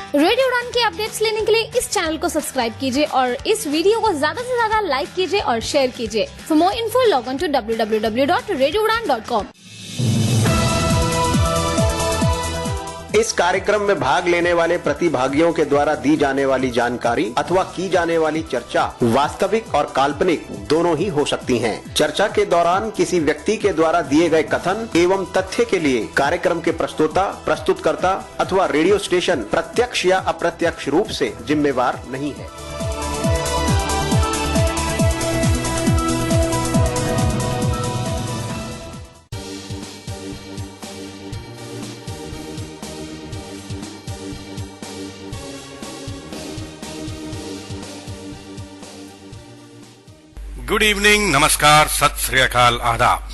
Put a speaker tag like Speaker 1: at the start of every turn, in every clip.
Speaker 1: Radio उड़ान की updates लेने के लिए इस चैनल को सब्सक्राइब कीजिए और इस वीडियो को ज्यादा से ज्यादा लाइक कीजिए और शेयर कीजिए। For more info log on to www.radioudan.com।
Speaker 2: इस कार्यक्रम में भाग लेने वाले प्रतिभागियों के द्वारा दी जाने वाली जानकारी अथवा की जाने वाली चर्चा वास्तविक और काल्पनिक दोनों ही हो सकती हैं। चर्चा के दौरान किसी व्यक्ति के द्वारा दिए गए कथन एवं तथ्य के लिए कार्यक्रम के प्रस्तोता, प्रस्तुतकर्ता अथवा रेडियो स्टेशन प्रत्यक्ष या अप्रत्यक्ष रूप से जिम्मेवार नहीं है।
Speaker 3: गुड इवनिंग, नमस्कार, सत श्री अकाल, आदाब।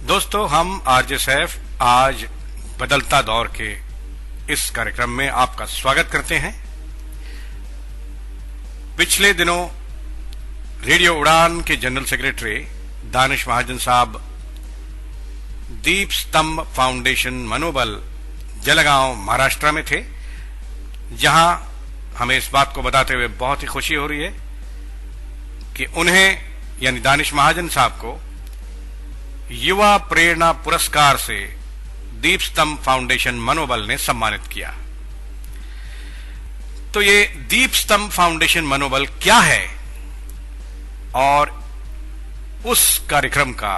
Speaker 3: दोस्तों, हम आरजे सैफ आज बदलता दौर के इस कार्यक्रम में आपका स्वागत करते हैं। पिछले दिनों रेडियो उड़ान के जनरल सेक्रेटरी दानिश महाजन साहब दीप स्तंभ फाउंडेशन मनोबल जलगांव महाराष्ट्र में थे, जहां हमें इस बात को बताते हुए बहुत ही खुशी हो रही है कि उन्हें यानी दानिश महाजन साहब को युवा प्रेरणा पुरस्कार से दीप स्तंभ फाउंडेशन मनोबल ने सम्मानित किया। तो ये दीप स्तंभ फाउंडेशन मनोबल क्या है और उस कार्यक्रम का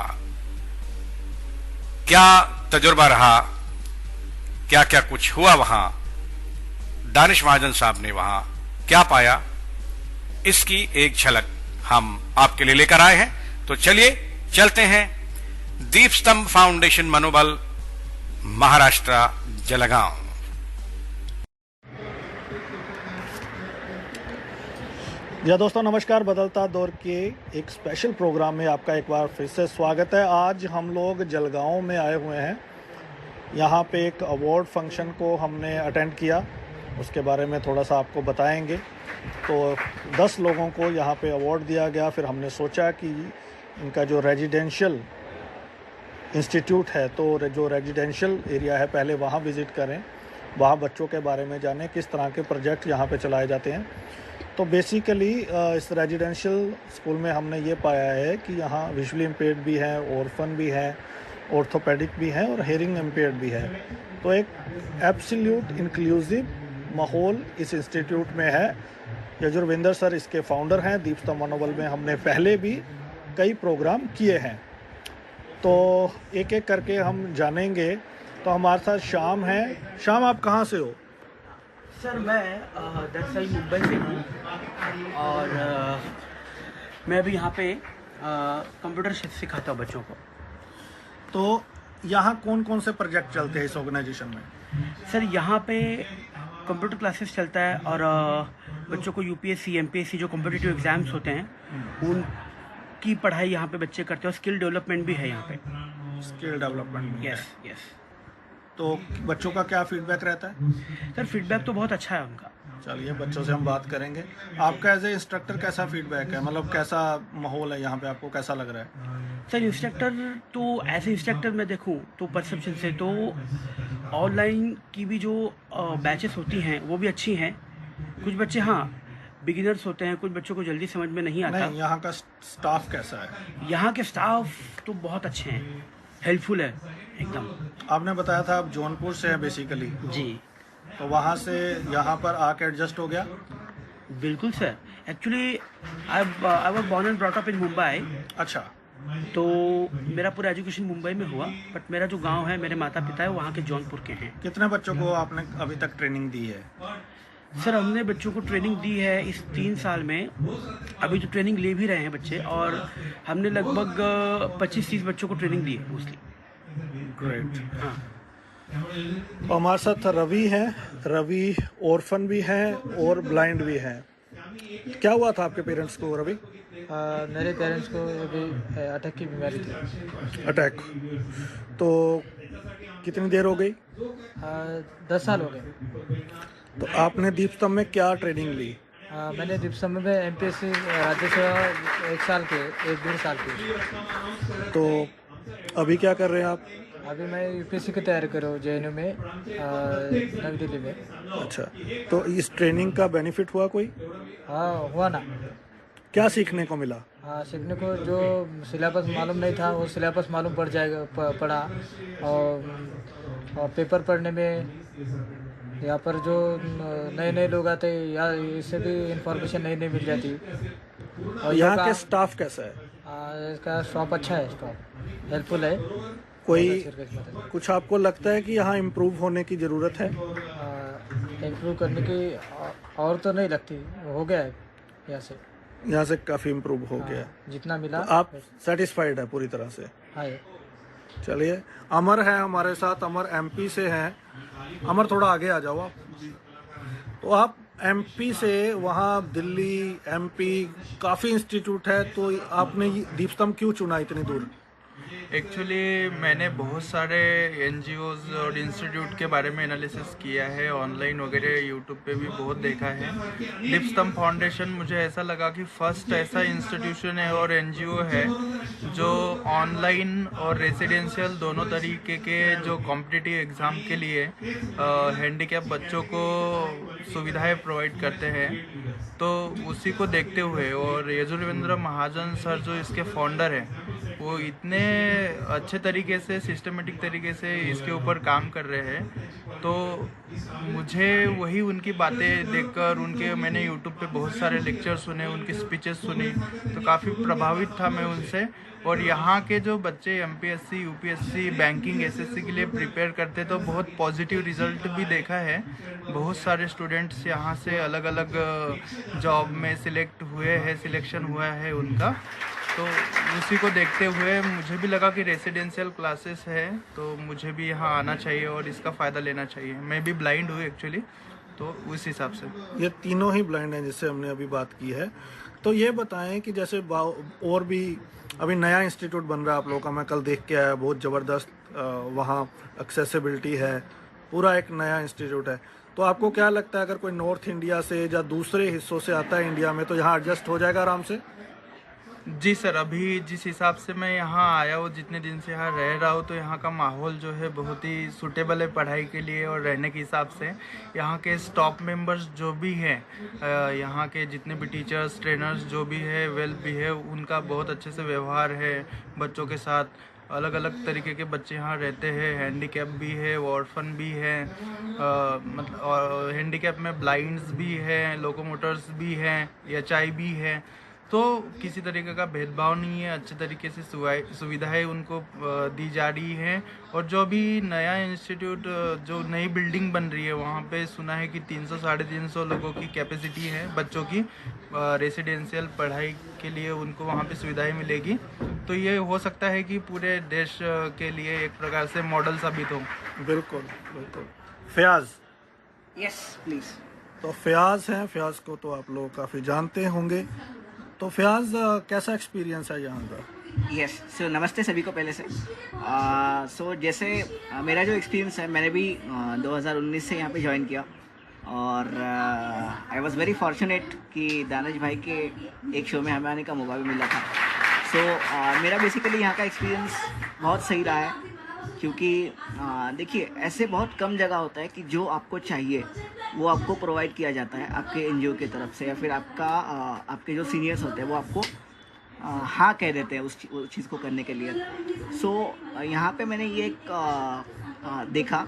Speaker 3: क्या तजुर्बा रहा, क्या क्या कुछ हुआ वहां, दानिश महाजन साहब ने वहां क्या पाया, इसकी एक झलक हम आपके लिए लेकर आए हैं। तो चलिए चलते हैं दीप स्तंभ फाउंडेशन मनोबल महाराष्ट्र जलगांव।
Speaker 4: या दोस्तों नमस्कार, बदलता दौर के एक स्पेशल प्रोग्राम में आपका एक बार फिर से स्वागत है। आज हम लोग जलगांव में आए हुए हैं। यहाँ पे एक अवार्ड फंक्शन को हमने अटेंड किया, उसके बारे में थोड़ा सा आपको बताएंगे। तो 10 लोगों को यहाँ पे अवार्ड दिया गया। फिर हमने सोचा कि इनका जो रेजिडेंशियल इंस्टीट्यूट है, तो जो रेजिडेंशियल एरिया है, पहले वहाँ विज़िट करें, वहाँ बच्चों के बारे में जानें किस तरह के प्रोजेक्ट यहाँ पे चलाए जाते हैं। तो बेसिकली इस रेजिडेंशियल स्कूल में हमने ये पाया है कि यहाँ विजुअली इम्पेयर्ड भी हैं, ऑर्फन भी हैं, ऑर्थोपेडिक भी हैं और हेयरिंग इम्पेयर्ड भी है। तो एक एब्सोल्यूट इंक्लूसिव माहौल इस इंस्टीट्यूट में है। यजुर्वेंद्र सर इसके फाउंडर हैं। दीप स्तंभ मनोबल में हमने पहले भी कई प्रोग्राम किए हैं, तो एक एक करके हम जानेंगे। तो हमारे साथ शाम है। शाम, आप कहाँ से हो?
Speaker 5: सर मैं दरअसल मुंबई से हूँ और मैं अभी यहाँ पे कंप्यूटर सिखाता हूँ बच्चों को।
Speaker 4: तो यहाँ कौन कौन से प्रोजेक्ट चलते हैं इस ऑर्गेनाइजेशन में?
Speaker 5: सर यहाँ पे कंप्यूटर क्लासेस चलता है और बच्चों को यूपीएससी, एमपीएससी जो कॉम्पिटिटिव एग्जाम्स होते हैं उनकी पढ़ाई यहाँ पे बच्चे करते हैं। और स्किल डेवलपमेंट भी है यहाँ पे।
Speaker 4: Skill development?
Speaker 5: यस।
Speaker 4: तो बच्चों का क्या फीडबैक रहता है?
Speaker 5: सर फीडबैक तो बहुत अच्छा है उनका।
Speaker 4: चलिए बच्चों से हम बात करेंगे। आपका एज ए इंस्ट्रक्टर कैसा फीडबैक है, मतलब कैसा माहौल है यहाँ पे, आपको कैसा लग रहा है?
Speaker 5: सर इंस्ट्रक्टर तो ऐसे इंस्ट्रक्टर मैं देखूँ तो परसेप्शन से तो ऑनलाइन की भी जो बैचेस होती हैं वो भी अच्छी हैं। कुछ बच्चे हाँ बिगिनर्स होते हैं, कुछ बच्चों को जल्दी समझ में नहीं आता।
Speaker 4: नहीं, यहाँ का स्टाफ कैसा है?
Speaker 5: यहाँ के स्टाफ तो बहुत अच्छे हैं, हेल्पफुल है एकदम।
Speaker 4: आपने बताया था आप जौनपुर से हैं बेसिकली।
Speaker 5: जी।
Speaker 4: तो वहाँ से यहाँ पर आके एडजस्ट हो गया?
Speaker 5: बिल्कुल sir. Actually I was born and brought up in Mumbai.
Speaker 4: अच्छा।
Speaker 5: तो मेरा पूरा एजुकेशन मुंबई में हुआ, बट मेरा जो गांव है, मेरे माता पिता है वहाँ के जौनपुर के हैं।
Speaker 4: कितने बच्चों को आपने अभी तक ट्रेनिंग दी है?
Speaker 5: सर हमने बच्चों को ट्रेनिंग दी है इस 3 साल में। अभी तो ट्रेनिंग ले भी रहे हैं बच्चे और हमने लगभग 25-30 बच्चों को ट्रेनिंग दी है मोस्टली।
Speaker 4: ग्रेट।
Speaker 5: हाँ।
Speaker 4: तो हमारे साथ रवि है। रवि ऑर्फन भी है और ब्लाइंड भी है। क्या हुआ था आपके पेरेंट्स को रवि?
Speaker 6: मेरे पेरेंट्स को अभी अटैक की बीमारी थी।
Speaker 4: अटैक? तो कितनी देर हो गई?
Speaker 6: 10 साल हो गए।
Speaker 4: तो आपने दीप स्तंभ में क्या ट्रेनिंग ली?
Speaker 6: मैंने दीप स्तंभ में एमपीएससी राज्य सेवा 1 साल के 1-1.5 साल की।
Speaker 4: तो अभी क्या कर रहे हैं आप?
Speaker 6: अभी मैं यूपीएससी की तैयारी कर रहा हूँ JNU में, नई दिल्ली में।
Speaker 4: अच्छा, तो इस ट्रेनिंग का बेनिफिट हुआ कोई?
Speaker 6: हाँ हुआ ना।
Speaker 4: क्या सीखने को मिला?
Speaker 6: हाँ, सीखने को जो सिलेबस मालूम नहीं था वो सिलेबस मालूम पड़ जाएगा, पड़ा। और पेपर पढ़ने में यहाँ पर जो नए नए लोग आते हैं या इससे भी इंफॉर्मेशन नई नई मिल जाती। और
Speaker 4: यहाँ के स्टाफ कैसा है?
Speaker 6: इसका स्टाफ अच्छा है, स्टाफ हेल्पफुल है।
Speaker 4: कोई
Speaker 6: बहुत अच्छी मदद।
Speaker 4: कुछ आपको लगता है कि यहाँ इम्प्रूव होने की ज़रूरत है?
Speaker 6: इम्प्रूव करने की और तो नहीं लगती, हो गया है यहाँ से
Speaker 4: काफ़ी इम्प्रूव हो गया है।
Speaker 6: जितना मिला।
Speaker 4: तो आप सेटिस्फाइड है पूरी तरह से?
Speaker 6: हाँ।
Speaker 4: चलिए, अमर है हमारे साथ, अमर MP से हैं। अमर थोड़ा आगे आ जाओ आप। तो आप MP से वहाँ दिल्ली MP काफ़ी इंस्टीट्यूट है, तो आपने दीपस्तंभ क्यों चुना इतनी दूर?
Speaker 7: एक्चुअली मैंने बहुत सारे NGOs और इंस्टीट्यूट के बारे में एनालिसिस किया है, ऑनलाइन वगैरह यूट्यूब पे भी बहुत देखा है। दीपस्तंभ फाउंडेशन मुझे ऐसा लगा कि फर्स्ट ऐसा इंस्टीट्यूशन है और NGO है जो ऑनलाइन और रेसिडेंशियल दोनों तरीके के जो कॉम्पिटिटिव एग्ज़ाम के लिए हैंडीकैप बच्चों को सुविधाएं प्रोवाइड करते हैं। तो उसी को देखते हुए, और यजुर्वेंद्र महाजन सर जो इसके फाउंडर हैं, वो इतने अच्छे तरीके से सिस्टमेटिक तरीके से इसके ऊपर काम कर रहे हैं, तो मुझे वही उनकी बातें देखकर मैंने यूट्यूब पे बहुत सारे लेक्चर सुने, उनकी स्पीचेस सुनी, तो काफ़ी प्रभावित था मैं उनसे। और यहाँ के जो बच्चे MPSC UPSC बैंकिंग SSC के लिए प्रिपेयर करते, तो बहुत पॉजिटिव रिजल्ट भी देखा है। बहुत सारे स्टूडेंट्स यहाँ से अलग अलग जॉब में सिलेक्शन हुआ है उनका। तो उसी को देखते हुए मुझे भी लगा कि रेसिडेंशियल क्लासेस है तो मुझे भी यहाँ आना चाहिए और इसका फ़ायदा लेना चाहिए। मैं भी ब्लाइंड हूँ एक्चुअली, तो उस हिसाब से।
Speaker 4: ये तीनों ही ब्लाइंड हैं जिससे हमने अभी बात की है। तो ये बताएं कि जैसे और भी अभी नया इंस्टीट्यूट बन रहा है आप लोगों का, मैं कल देख के आया, बहुत ज़बरदस्त वहाँ एक्सेसिबिलिटी है, पूरा एक नया इंस्टीट्यूट है। तो आपको क्या लगता है अगर कोई नॉर्थ इंडिया से या दूसरे हिस्सों से आता है इंडिया में, तो यहाँ एडजस्ट हो जाएगा आराम से?
Speaker 7: जी सर, अभी जिस हिसाब से मैं यहाँ आया हूँ, जितने दिन से यहाँ रह रहा हूँ, तो यहाँ का माहौल जो है बहुत ही सूटेबल है पढ़ाई के लिए और रहने के हिसाब से। यहाँ के स्टाफ मेंबर्स जो भी हैं, यहाँ के जितने भी टीचर्स ट्रेनर्स जो भी है, वेल भी है, उनका बहुत अच्छे से व्यवहार है बच्चों के साथ। अलग अलग तरीके के बच्चे यहाँ रहते हैं, हैंडीकैप भी है, ऑर्फन भी है, मतलब हैंडीकैप में ब्लाइंड्स भी हैं, लोकोमोटर्स भी हैं, HI भी है। तो किसी तरीके का भेदभाव नहीं है, अच्छे तरीके से सुविधाएं उनको दी जा रही हैं। और जो भी नया इंस्टीट्यूट, जो नई बिल्डिंग बन रही है, वहाँ पे सुना है कि 300-350 लोगों की कैपेसिटी है बच्चों की, रेसिडेंशियल पढ़ाई के लिए उनको वहाँ पे सुविधाएं मिलेगी। तो ये हो सकता है कि पूरे देश के लिए एक प्रकार से मॉडल साबित हो।
Speaker 4: बिल्कुल बिल्कुल। फयाज?
Speaker 8: Yes please.
Speaker 4: तो फयाज हैं, फयाज को तो आप लोग काफ़ी जानते होंगे। तो फयाज, कैसा एक्सपीरियंस है यहाँ का?
Speaker 8: यस, सो नमस्ते सभी को पहले से। सो जैसे मेरा जो एक्सपीरियंस है, मैंने भी 2019 से यहाँ पे ज्वाइन किया और आई वाज वेरी फॉर्चुनेट कि दानिश भाई के एक शो में हमें आने का मौका भी मिला था। सो मेरा बेसिकली यहाँ का एक्सपीरियंस बहुत सही रहा है, क्योंकि देखिए, ऐसे बहुत कम जगह होता है कि जो आपको चाहिए वो आपको प्रोवाइड किया जाता है आपके NGO की तरफ से, या फिर आपके जो सीनियर्स होते हैं वो आपको हाँ कह देते हैं उस चीज़ को करने के लिए। सो यहाँ पे मैंने ये एक देखा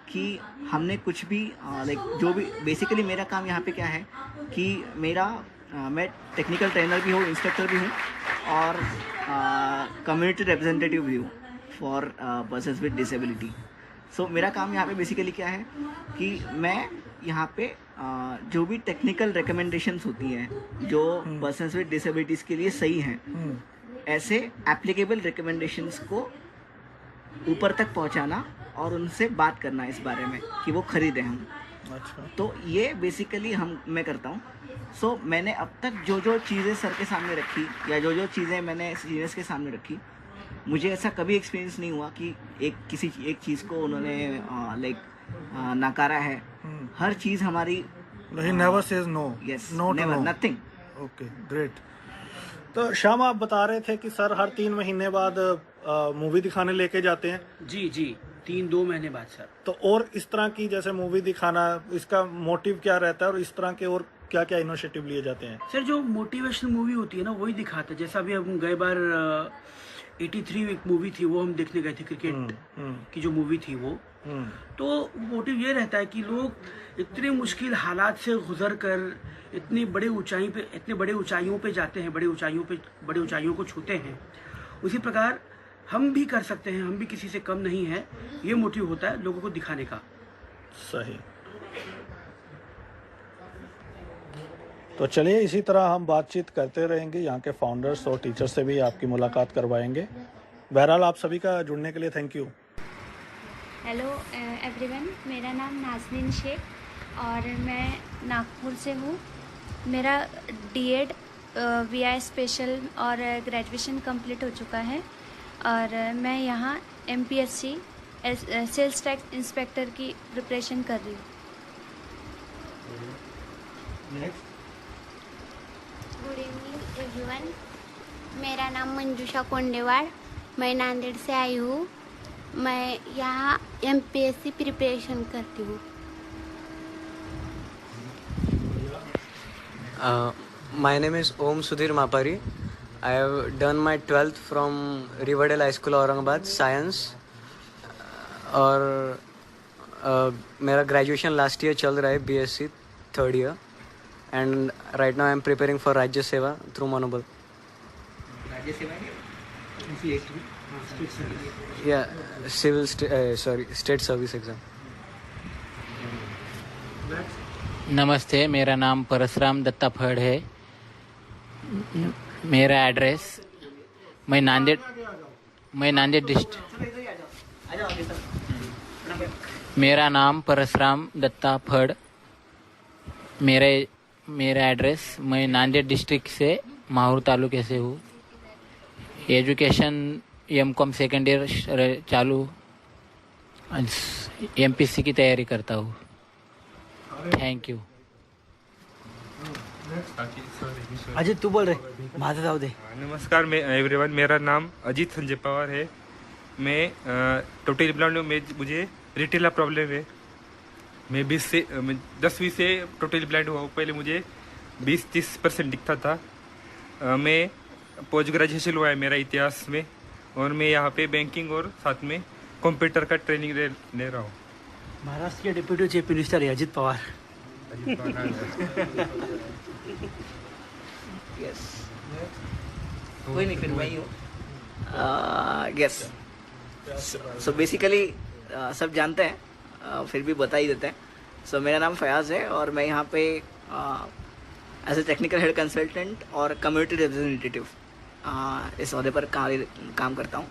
Speaker 8: कि हमने कुछ भी लाइक जो भी बेसिकली मेरा काम यहाँ पे क्या है कि मैं टेक्निकल ट्रेनर भी हूँ, इंस्ट्रक्टर भी हूँ और कम्युनिटी रिप्रेजेंटेटिव भी हूँ फॉर पर्सन्स विद डिसेबिलिटी। सो मेरा काम यहाँ पे बेसिकली क्या है कि मैं यहाँ पे जो भी टेक्निकल रिकमेंडेशंस होती हैं जो पर्सन्स विद डिसेबिलिटीज़ के लिए सही हैं, ऐसे एप्लीकेबल रिकमेंडेशंस को ऊपर तक पहुँचाना और उनसे बात करना इस बारे में कि वो ख़रीदें हम।
Speaker 4: अच्छा।
Speaker 8: तो ये बेसिकली मैं करता हूँ। सो मैंने अब तक जो चीज़ें सर के सामने रखी या जो चीज़ें मैंने सीनियर्स के सामने रखी, मुझे ऐसा कभी एक्सपीरियंस नहीं हुआ कि किसी एक चीज़ को उन्होंने लाइक नकारा है। हर चीज़ हमारी
Speaker 4: never says no.
Speaker 8: Yes,
Speaker 4: no
Speaker 8: never, nothing.
Speaker 4: Okay, great. तो श्याम, आप बता रहे थे कि सर हर 3 महीने बाद मूवी दिखाने लेके जाते हैं?
Speaker 5: जी जी, 2 महीने बाद सर।
Speaker 4: तो और इस तरह की जैसे मूवी दिखाना, इसका मोटिव क्या रहता है और इस तरह के और क्या क्या इनिशिएटिव लिए जाते हैं?
Speaker 5: सर जो मोटिवेशनल मूवी होती है ना वही दिखाते हैं। जैसा अभी हम गए बार 83 एक मूवी थी, वो हम देखने गए थे, क्रिकेट की जो मूवी थी वो। तो मोटिव ये रहता है कि लोग इतने मुश्किल हालात से गुजर कर इतनी बड़े ऊंचाइयों पे जाते हैं, बड़े ऊंचाइयों को छूते हैं। उसी प्रकार हम भी कर सकते हैं, हम भी किसी से कम नहीं है। ये मोटिव होता है लोगों को दिखाने का।
Speaker 4: सही। तो चलिए इसी तरह हम बातचीत करते रहेंगे, यहाँ के फाउंडर्स और टीचर्स से भी आपकी मुलाकात करवाएंगे। बहरहाल आप सभी का जुड़ने के लिए थैंक यू।
Speaker 9: हेलो एवरीवन, मेरा नाम नाज़नीन शेख और मैं नागपुर से हूँ। मेरा डीएड वीआई स्पेशल और ग्रेजुएशन कंप्लीट हो चुका है और मैं यहाँ एमपीएससी सेल्स टैक्स इंस्पेक्टर की प्रिपरेशन कर रही हूँ।
Speaker 10: गुड इवनिंग एवरीवन, मेरा नाम मंजूषा कोंडेवाड़, मैं नांदेड़ से आई हूँ। मैं यहाँ एमपीएससी प्रिपरेशन करती हूँ।
Speaker 11: My name is Om Sudhir Mapari. I have done my 12th from Riverdale High School, Aurangabad, Science. और मेरा ग्रेजुएशन लास्ट ईयर चल रहा है, BSc 3rd year, and right now I am preparing for राज्य सेवा through Manobal.
Speaker 8: राज्य सेवा
Speaker 11: Yeah, state service exam.
Speaker 12: नमस्ते, मेरा नाम परसराम दत्ता फड़ है। मेरा एड्रेस मैं नांदेड़ डिस्ट्रिक्ट। मेरा नाम परसराम दत्ता फड़। मेरा एड्रेस, मैं नांदेड़ डिस्ट्रिक्ट से माहौर तालुके से हूँ। एजुकेशन एमकॉम 2nd year चालू, एमपीसी की तैयारी करता हूँ। Thank you.
Speaker 5: अजित तू बोल रहे, माझं जाऊ दे।
Speaker 13: नमस्कार एवरीवन, मेरा नाम अजीत संजय पवार है। मैं टोटली ब्लाइंड हूँ। मुझे रिटेला प्रॉब्लम है। मैं 10वीं से टोटली ब्लाइंड हुआ हूँ। पहले मुझे 20-30% दिखता था। मैं पोस्ट ग्रेजुएशन हुआ है मेरा इतिहास में, और मैं यहाँ पे बैंकिंग और साथ में कंप्यूटर का ट्रेनिंग ले रहा हूँ।
Speaker 5: महाराष्ट्र के डिप्यूटी चीफ मिनिस्टर है अजित पवार।
Speaker 8: यस, कोई नहीं, फिर वही हूँ। यस, सो बेसिकली सब जानते हैं, फिर भी बता ही देते हैं। सो मेरा नाम फयाज है और मैं यहाँ पे as a technical head consultant और कम्युनिटी रिप्रेजेंटेटिव इस ओहदे पर काम करता हूँ।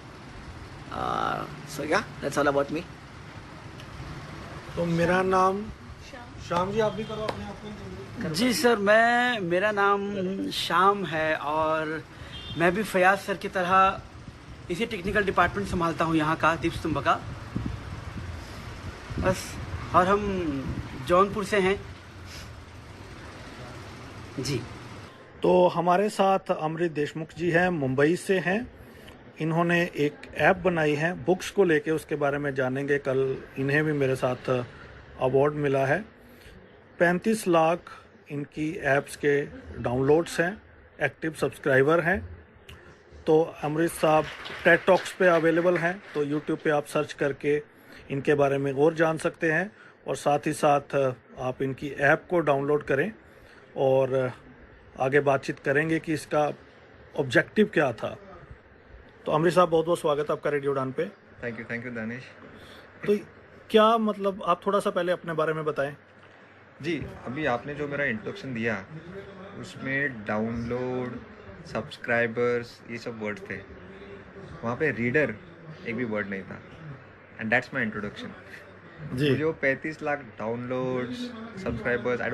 Speaker 8: सो या दैट्स ऑल अबाउट मी।
Speaker 4: तो मेरा नाम श्याम जी, आप भी करो अपने आप को।
Speaker 5: जी सर, मेरा नाम श्याम है और मैं भी फयाज सर की तरह इसी टेक्निकल डिपार्टमेंट संभालता हूँ यहाँ का, दीप स्तंभ का बस। और हम जौनपुर से हैं जी।
Speaker 4: तो हमारे साथ अमृत देशमुख जी हैं, मुंबई से हैं। इन्होंने एक ऐप बनाई है बुक्स को लेके, उसके बारे में जानेंगे। कल इन्हें भी मेरे साथ अवार्ड मिला है। 35 लाख इनकी ऐप्स के डाउनलोड्स हैं, एक्टिव सब्सक्राइबर हैं। तो अमृत साहब टेड टॉक्स पे अवेलेबल हैं, तो यूट्यूब पे आप सर्च करके इनके बारे में और जान सकते हैं। और साथ ही साथ आप इनकी ऐप को डाउनलोड करें और आगे बातचीत करेंगे कि इसका ऑब्जेक्टिव क्या था। तो अमृत साहब, बहुत बहुत स्वागत आपका रेडियो उड़ान पे।
Speaker 14: Thank you Danish.
Speaker 4: तो क्या मतलब, आप थोड़ा सा पहले अपने बारे में बताएं।
Speaker 14: जी, अभी आपने जो मेरा इंट्रोडक्शन दिया उसमें डाउनलोड, सब्सक्राइबर्स, ये सब वर्ड थे। वहाँ पे रीडर एक भी वर्ड नहीं था, एंड दैट्स माय इंट्रोडक्शन। जो 35 lakh downloads, subscribers, I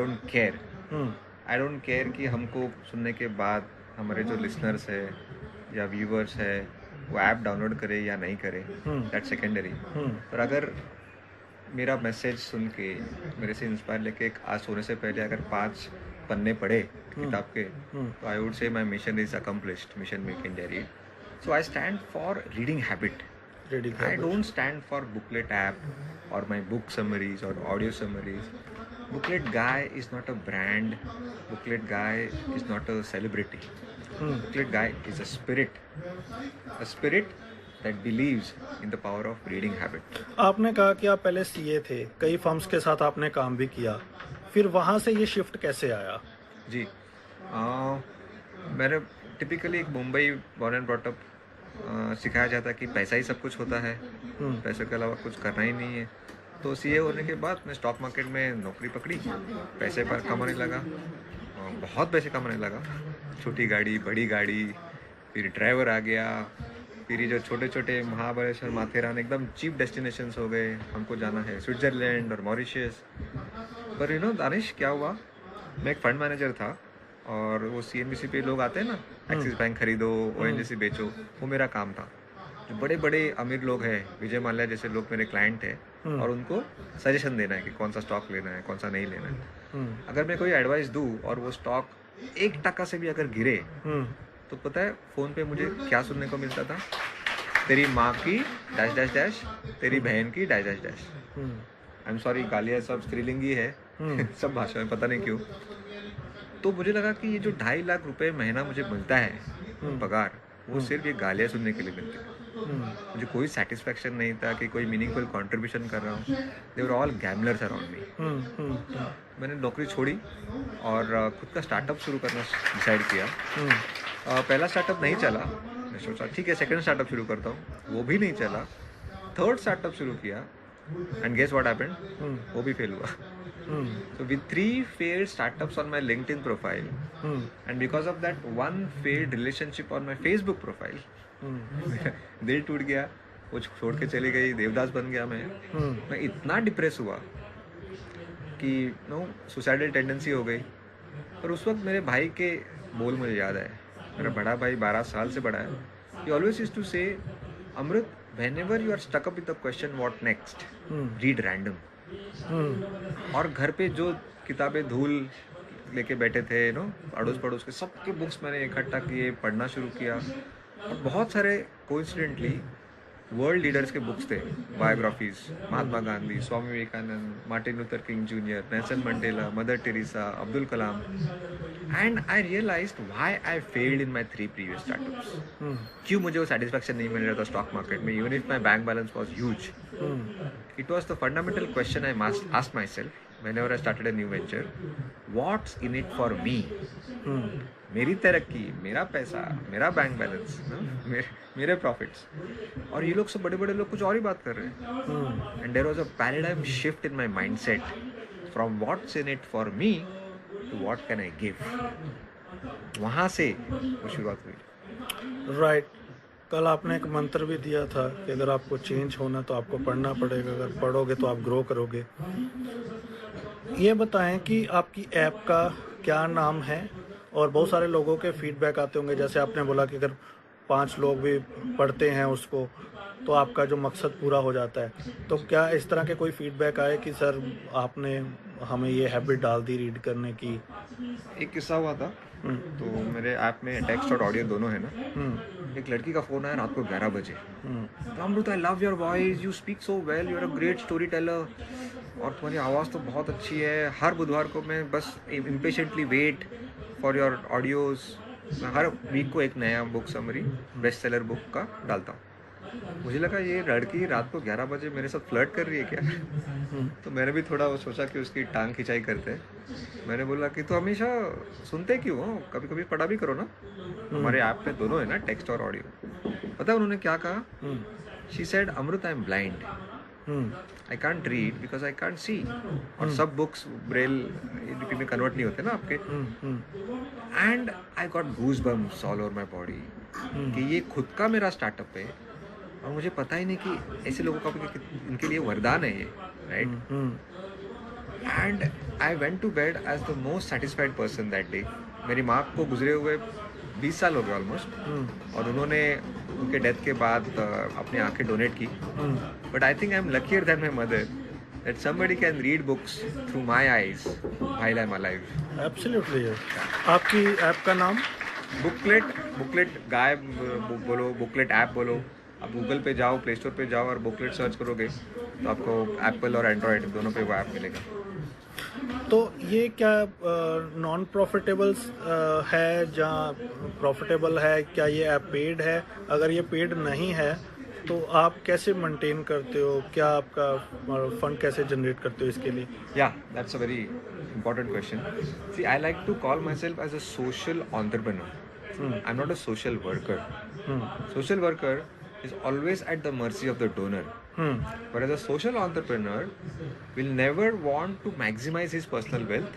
Speaker 14: don't care कि हमको सुनने के बाद हमारे जो लिसनर्स है या व्यूवर्स है वो ऐप डाउनलोड करे या नहीं करे, दैट्स सेकेंडरी। पर अगर मेरा मैसेज सुन के मेरे से इंस्पायर लेके आज सोने से पहले अगर 5 पन्ने पढ़े किताब के, तो I would say my mission is accomplished, mission make India read. So I stand for reading habit. I don't stand for booklet app or my book summaries or audio summaries. Booklet guy is not a brand. Booklet guy is not a celebrity. Booklet guy is a spirit that believes in the power of reading habit.
Speaker 4: आपने कहा कि आप पहले CA थे, कई firms के साथ आपने काम भी किया, फिर वहाँ से ये शिफ्ट कैसे आया?
Speaker 14: जी, मैंने टिपिकली एक Mumbai born and brought up सिखाया जाता है कि पैसा ही सब कुछ होता है, पैसे के अलावा कुछ करना ही नहीं है। तो सीए होने के बाद मैं स्टॉक मार्केट में नौकरी पकड़ी, पैसे पर कमाने लगा, बहुत पैसे कमाने लगा, छोटी गाड़ी बड़ी गाड़ी, फिर ड्राइवर आ गया, फिर ये जो छोटे छोटे महाबलेश्वर माथेरान एकदम चीप डेस्टिनेशंस हो गए, हमको जाना है स्विट्ज़रलैंड और मॉरिशस। पर यू नो दानिश क्या हुआ, मैं एक फंड मैनेजर था और वो सीएनबीसी पे लोग आते हैं ना, एक्सिस बैंक खरीदो, ओएनजीसी बेचो, वो मेरा काम था। जो बड़े बड़े अमीर लोग हैं, विजय माल्या जैसे लोग मेरे क्लाइंट थे, और उनको सजेशन देना है कि कौन सा स्टॉक लेना है, कौन सा नहीं लेना है। अगर मैं कोई एडवाइस दूँ और वो स्टॉक 1% से भी अगर गिरे, तो पता है फ़ोन पे मुझे क्या सुनने को मिलता था? तेरी माँ की डैश डैश डैश, तेरी बहन की dash dash dash. I am sorry, गालियाँ सब स्त्रीलिंगी है सब भाषा में, पता नहीं क्यों। तो मुझे लगा कि ये जो 2.5 लाख रुपए महीना मुझे मिलता है पगार, वो सिर्फ ये गालियाँ सुनने के लिए मिलती है। मुझे कोई सेटिस्फेक्शन नहीं था कि कोई मीनिंगफुल कंट्रीब्यूशन कर रहा हूँ। दे वर ऑल गैमलर्स अराउंड मी। मैंने नौकरी छोड़ी और खुद का स्टार्टअप शुरू करना डिसाइड किया। पहला स्टार्टअप नहीं चला, मैं सोचा ठीक है सेकंड स्टार्टअप शुरू करता हूँ, वो भी नहीं चला। थर्ड स्टार्टअप शुरू किया एंड गेस व्हाट हैपेंड, वो भी फेल हुआ। So with 3 failed startups on my LinkedIn profile, and because of that one failed relationship on my Facebook profile, दिल टूट गया, वो छोड़ के चली गई, देवदास बन गया मैं इतना डिप्रेस हुआ कि नो सुसाइडल टेंडेंसी हो गई। पर उस वक्त मेरे भाई के बोल मुझे याद आए। मेरा बड़ा भाई 12 साल से बड़ा है। He always used to say, Amrit, whenever you are stuck up with the question what next, read random. और घर पे जो किताबें धूल लेके बैठे थे नो अड़ोस पड़ोस के, सबके बुक्स मैंने इकट्ठा किए, पढ़ना शुरू किया। और बहुत सारे कोइंसिडेंटली वर्ल्ड लीडर्स के बुक्स थे, biographies, Mahatma Gandhi, Swami Vivekananda, Martin Luther King junior, Nelson Mandela, Mother Teresa, Abdul Kalam. And I realised why I failed in my 3 previous startups. क्यों मुझे वो सेटिस्फैक्शन नहीं मिल रहा था स्टॉक मार्केट में, even if my bank balance was huge. It was the fundamental question I must ask myself whenever I started a new venture, what's in it for me? मेरी तरक्की, मेरा पैसा, मेरा बैंक बैलेंस, मेरे profits. और ये लोग सब बड़े बड़े लोग कुछ और ही बात कर रहे हैं। And there was a paradigm shift in my mindset from what's in it for me to what can I give. वहाँ से वो शुरुआत हुई।
Speaker 4: राइट। कल आपने एक मंत्र भी दिया था कि अगर आपको चेंज होना तो आपको पढ़ना पड़ेगा, अगर पढ़ोगे तो आप ग्रो करोगे। ये बताएं कि आपकी ऐप का क्या नाम है, और बहुत सारे लोगों के फीडबैक आते होंगे, जैसे आपने बोला कि अगर 5 लोग भी पढ़ते हैं उसको तो आपका जो मकसद पूरा हो जाता है। तो क्या इस तरह के कोई फीडबैक आए कि सर आपने हमें ये हैबिट डाल दी रीड करने की?
Speaker 14: एक किस्सा हुआ था, तो मेरे ऐप में टेक्स्ट और ऑडियो दोनों है ना। एक लड़की का फ़ोन आया रात को 11 बजे। Amrit, I love your voice, you speak so well, you are a great storyteller, और तुम्हारी आवाज़ तो बहुत अच्छी है। हर बुधवार को मैं बस impatiently wait for your audios. मैं हर वीक को एक नया book summary, best seller book का डालता हूँ। मुझे लगा ये लड़की रात को 11 बजे मेरे साथ फ्लर्ट कर रही है क्या? तो मैंने भी थोड़ा वो सोचा कि उसकी टांग खिंचाई करते हैं। मैंने बोला कि तो हमेशा सुनते क्यों हो, कभी कभी पढ़ा भी करो ना। हमारे ऐप में दोनों है ना, टेक्स्ट और ऑडियो। पता है उन्होंने क्या कहा? She said, Amrit, I am blind, I can't read because I can't see. और सब बुक्स ब्रेल लिपि में कन्वर्ट नहीं होते ना आपके। And I got goosebumps all over my body कि ये खुद का मेरा स्टार्टअप है और मुझे पता ही नहीं कि ऐसे लोगों का इनके लिए वरदान है ये, right? And I went to bed as the most satisfied person that day. मेरी माँ को गुजरे हुए 20 साल हो गए ऑलमोस्ट, और उन्होंने उनके डेथ के बाद अपनी आंखें डोनेट की। But I think I am luckier than my mother that somebody can read books through my eyes while I am alive.
Speaker 4: Absolutely. आपकी ऐप का नाम?
Speaker 14: बुकलेट गाय बोलो, बुकलेट ऐप बोलो, आप गूगल पे जाओ, प्ले स्टोर पे जाओ और बुकलेट सर्च करोगे तो आपको एप्पल और एंड्रॉयड दोनों पे वो ऐप मिलेगा।
Speaker 4: तो ये क्या नॉन प्रॉफिटेबल है जहाँ प्रॉफिटेबल है? क्या ये ऐप पेड है? अगर ये पेड नहीं है तो आप कैसे मेंटेन करते हो? क्या आपका फंड कैसे जनरेट करते हो इसके लिए?
Speaker 14: Yeah, that's a very important question. See, I like to call myself as a social entrepreneur. I'm not a social worker. Social worker is always at the mercy of the donor. Whereas a social entrepreneur will never want to maximize his personal wealth,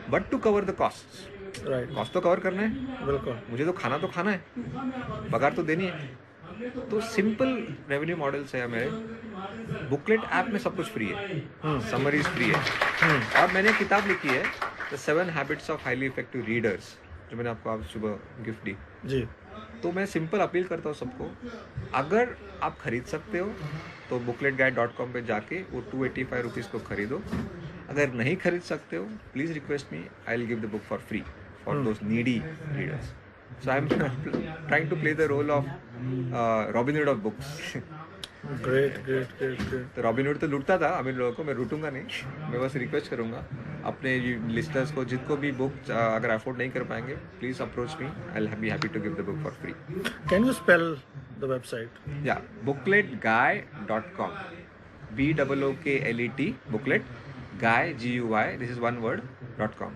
Speaker 14: but to cover the costs.
Speaker 4: Right.
Speaker 14: Cost तो cover करना है,
Speaker 4: बिल्कुल।
Speaker 14: मुझे तो खाना है, पगार तो देनी है। तो सिंपल रेवेन्यू मॉडल्स है मेरे। बुकलेट ऐप में सब कुछ फ्री है, समरीज फ्री है, और मैंने किताब लिखी है the 7 habits of highly effective readers, जो मैंने आपको आज सुबह गिफ्ट दी
Speaker 4: जी।
Speaker 14: तो मैं सिंपल अपील करता हूँ सबको, अगर आप खरीद सकते हो तो bookletguide.com पे जाके वो 285 रुपीज़ को खरीदो। अगर नहीं खरीद सकते हो, please request me, I will give the book for free for those needy readers. So I'm trying to play the role of Robin Hood of books.
Speaker 4: Great.
Speaker 14: तो रॉबिन हुड तो लूटता था अमीर लोगों को, मैं लूटूंगा नहीं। मैं बस रिक्वेस्ट करूंगा अपने लिस्टर्स को, जिनको भी बुक अगर अफोर्ड नहीं कर पाएंगे, please approach me, I will be happy to give the book for free.
Speaker 4: Can you spell the website?
Speaker 14: या bookletguy.com, BOOKLET, booklet guy, GUY, this is one word .com।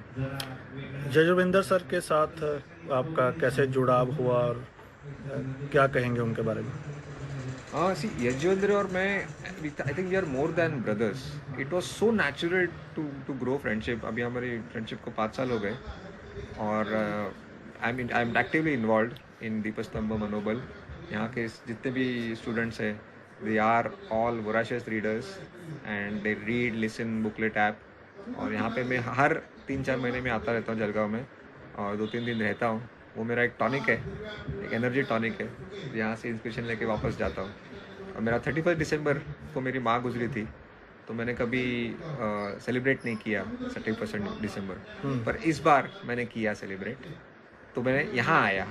Speaker 4: Jajvinder sir के साथ आपका कैसे जुड़ाव हुआ और क्या कहेंगे उनके बारे में?
Speaker 14: सी यजवेंद्र और मैं, I think we are more than brothers. It was so natural to grow friendship. अभी हमारी फ्रेंडशिप को 5 साल हो गए और I am actively involved in Deepstambh Manobal. यहाँ के जितने भी स्टूडेंट्स हैं, they are all voracious readers and they read, listen booklet app. और यहाँ पे मैं हर 3-4 महीने में आता रहता हूँ जलगांव में, और 2-3 दिन रहता हूँ। वो मेरा एक टॉनिक है, एक एनर्जी टॉनिक है। यहाँ से इंस्पिरेशन लेके वापस जाता हूँ। और मेरा 31 दिसंबर को मेरी माँ गुजरी थी, तो मैंने कभी सेलिब्रेट नहीं किया 31 दिसंबर, पर इस बार मैंने किया सेलिब्रेट। तो मैंने यहाँ आया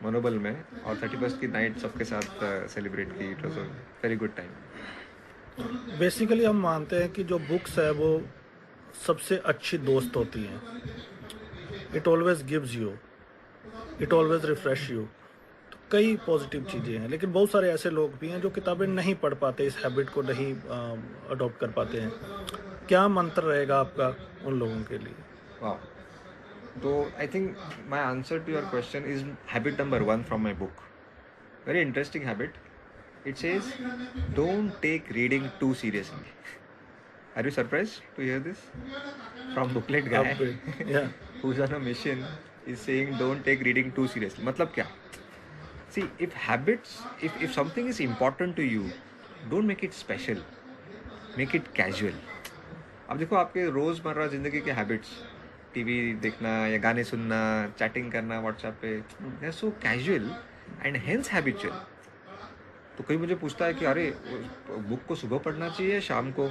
Speaker 14: मनोबल में और 31 की नाइट सबके साथ सेलिब्रेट की। It was a very good time.
Speaker 4: Basically हम मानते हैं कि जो बुक्स है वो सबसे अच्छी दोस्त होती हैं। It always gives you, it always refresh you. तो कई पॉजिटिव चीज़ें हैं, लेकिन बहुत सारे ऐसे लोग भी हैं जो किताबें नहीं पढ़ पाते, इस हैबिट को नहीं अडॉप्ट कर पाते हैं। क्या मंत्र रहेगा आपका उन लोगों के लिए?
Speaker 14: वाह, तो I think my answer to your question is habit number 1 from my book. Very interesting habit. It says, don't take reading too seriously. Are you surprised to hear this? From Booklet Guy,
Speaker 4: yeah,
Speaker 14: who's on a mission, is saying don't take reading too seriously. मतलब क्या? See, if habits, if something is important to you, don't make it special. Make it casual. अब देखो आपके रोज़मर्रा ज़िंदगी के habits, TV देखना या गाने सुनना, चैटिंग करना व्हाट्सएप पे, they are so casual and hence habitual. तो कोई मुझे पूछता है कि अरे बुक को सुबह पढ़ना चाहिए शाम को?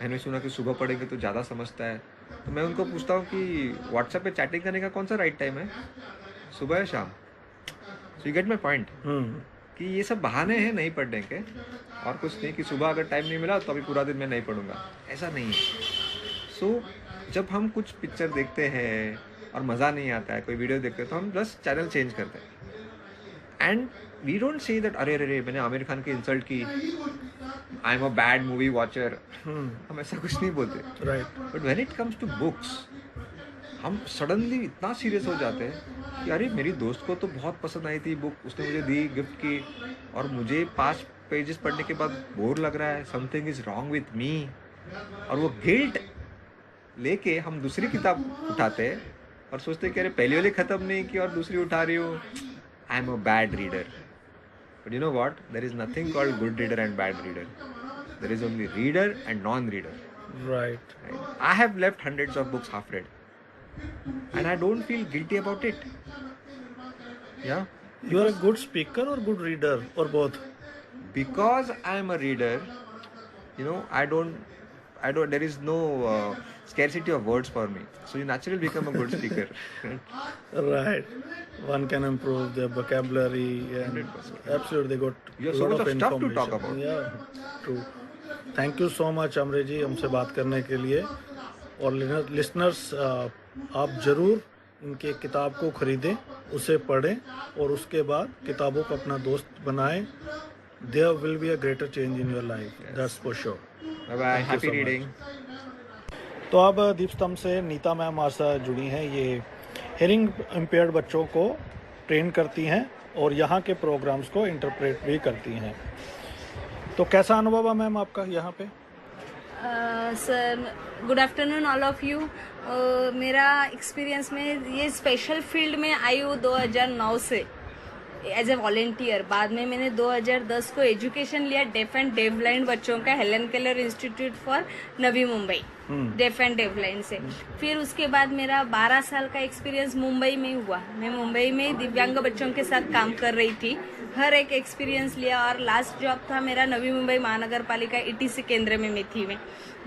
Speaker 14: मैंने सुना कि सुबह पढ़ेंगे तो ज़्यादा समझता है। तो मैं उनको पूछता हूँ कि व्हाट्सएप पे चैटिंग करने का कौन सा राइट टाइम है, सुबह या शाम? So you get my point कि ये सब बहाने हैं नहीं पढ़ने के, और कुछ नहीं कि सुबह अगर टाइम नहीं मिला तो अभी पूरा दिन मैं नहीं पढ़ूंगा, ऐसा नहीं है। सो जब हम कुछ पिक्चर देखते हैं और मज़ा नहीं आता है, कोई वीडियो देखते हैं, तो हम बस चैनल चेंज करते हैं। And we don't say that अरे मैंने आमिर खान की इंसल्ट की, I am a bad movie watcher. हम ऐसा कुछ नहीं बोलते,
Speaker 4: right.
Speaker 14: But when it comes to books, हम सडनली इतना सीरियस हो जाते हैं कि अरे मेरी दोस्त को तो बहुत पसंद आई थी बुक, उसने मुझे दी, गिफ्ट की, और मुझे 5 पेजेस पढ़ने के बाद बोर लग रहा है, something is wrong with me. और वो गिल्ट लेके हम दूसरी किताब उठाते हैं और सोचते हैं कि अरे पहली वाली ख़त्म नहीं की और दूसरी उठा रही हूँ, आई am a bad reader. But you know what? There is nothing called good reader and bad reader. There is only reader and non-reader.
Speaker 4: Right.
Speaker 14: I have left hundreds of books half read, and I don't feel guilty about it. Yeah.
Speaker 4: You are a good speaker or good reader or both?
Speaker 14: Because I am a reader, you know, I don't there is no scarcity of words for me. So you naturally become a good speaker.
Speaker 4: Right. One can improve their vocabulary and
Speaker 14: 100%.
Speaker 4: absolutely they got
Speaker 14: You have
Speaker 4: a
Speaker 14: so
Speaker 4: lot
Speaker 14: much of stuff to
Speaker 4: information.
Speaker 14: talk about.
Speaker 4: Yeah, true. Thank you so much Amrit ji हमसे बात करने के लिए। और listeners आप ज़रूर इनके किताब को ख़रीदें, उसे पढ़ें और उसके बाद किताबों को अपना दोस्त बनाएं। There will be a greater change in your life, that's for sure.
Speaker 14: Bye bye, happy reading.
Speaker 4: तो अब दीपस्तंभ से नीता मैम हमारे साथ जुड़ी हैं। ये हियरिंग इम्पेयर्ड बच्चों को ट्रेन करती हैं और यहाँ के प्रोग्राम्स को इंटरप्रेट भी करती हैं। तो कैसा अनुभव है मैम आपका यहाँ पे?
Speaker 15: Sir good afternoon all of you. मेरा एक्सपीरियंस में ये स्पेशल फील्ड में आई हूँ 2009 से एज ए वॉलेंटियर। बाद में मैंने 2010 को एजुकेशन लिया डेफ एंड डेफ ब्लाइंड बच्चों का Helen Keller institute for Navi Mumbai deaf and deaf blind से। फिर उसके बाद मेरा 12 साल का एक्सपीरियंस मुंबई में हुआ। मैं मुंबई में दिव्यांग बच्चों के साथ काम कर रही थी, हर एक एक्सपीरियंस लिया। और लास्ट जॉब था मेरा नवी मुंबई महानगर पालिका ETC केंद्र में थी मैं।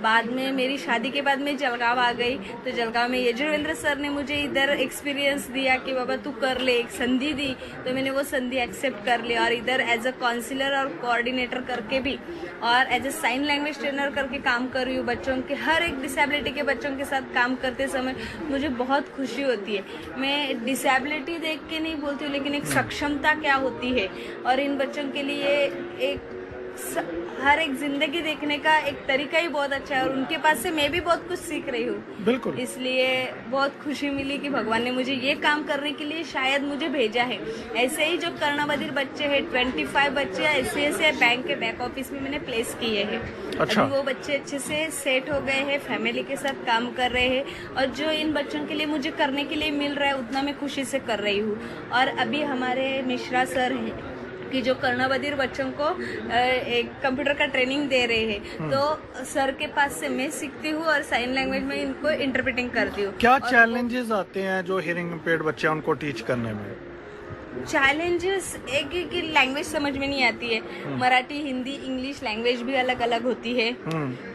Speaker 15: बाद में मेरी शादी के बाद मैं जलगांव आ गई, तो जलगांव में यजुवेंद्र सर ने मुझे इधर एक्सपीरियंस दिया कि बाबा तू कर ले, एक संधि दी, तो मैंने वो संधि एक्सेप्ट कर लिया। और इधर एज अ काउंसिलर और कोऑर्डिनेटर करके भी और as a sign language trainer करके काम कर रही हूँ। बच्चों के हर एक डिसेबिलिटी के बच्चों के साथ काम करते समय मुझे बहुत खुशी होती है। मैं डिसेबिलिटी देख के नहीं बोलती हूँ, लेकिन एक सक्षमता क्या होती है और इन बच्चों के लिए एक हर एक जिंदगी देखने का एक तरीका ही बहुत अच्छा है और उनके पास से मैं भी बहुत कुछ सीख रही हूँ।
Speaker 4: बिल्कुल।
Speaker 15: इसलिए बहुत खुशी मिली कि भगवान ने मुझे ये काम करने के लिए शायद मुझे भेजा है। ऐसे ही जो कर्णबधिर बच्चे हैं 25 बच्चे ऐसे बैंक के बैक ऑफिस में मैंने प्लेस किए हैं।
Speaker 4: अच्छा।
Speaker 15: अभी वो बच्चे अच्छे से सेट हो गए हैं, फैमिली के साथ काम कर रहे हैं और जो इन बच्चों के लिए मुझे करने के लिए मिल रहा है उतना मैं खुशी से कर रही हूँ। और अभी हमारे मिश्रा सर हैं कि जो कर्णबधिर बच्चों को एक कंप्यूटर का ट्रेनिंग दे रहे हैं, तो सर के पास से मैं सीखती हूँ और साइन लैंग्वेज में इनको इंटरप्रेटिंग करती हूँ।
Speaker 4: क्या चैलेंजेस आते हैं जो हियरिंग इम्पेयर्ड बच्चे हैं उनको टीच करने में?
Speaker 15: चैलेंजेस एक ही की लैंग्वेज समझ में नहीं आती है। मराठी, हिंदी, इंग्लिश लैंग्वेज भी अलग अलग होती है।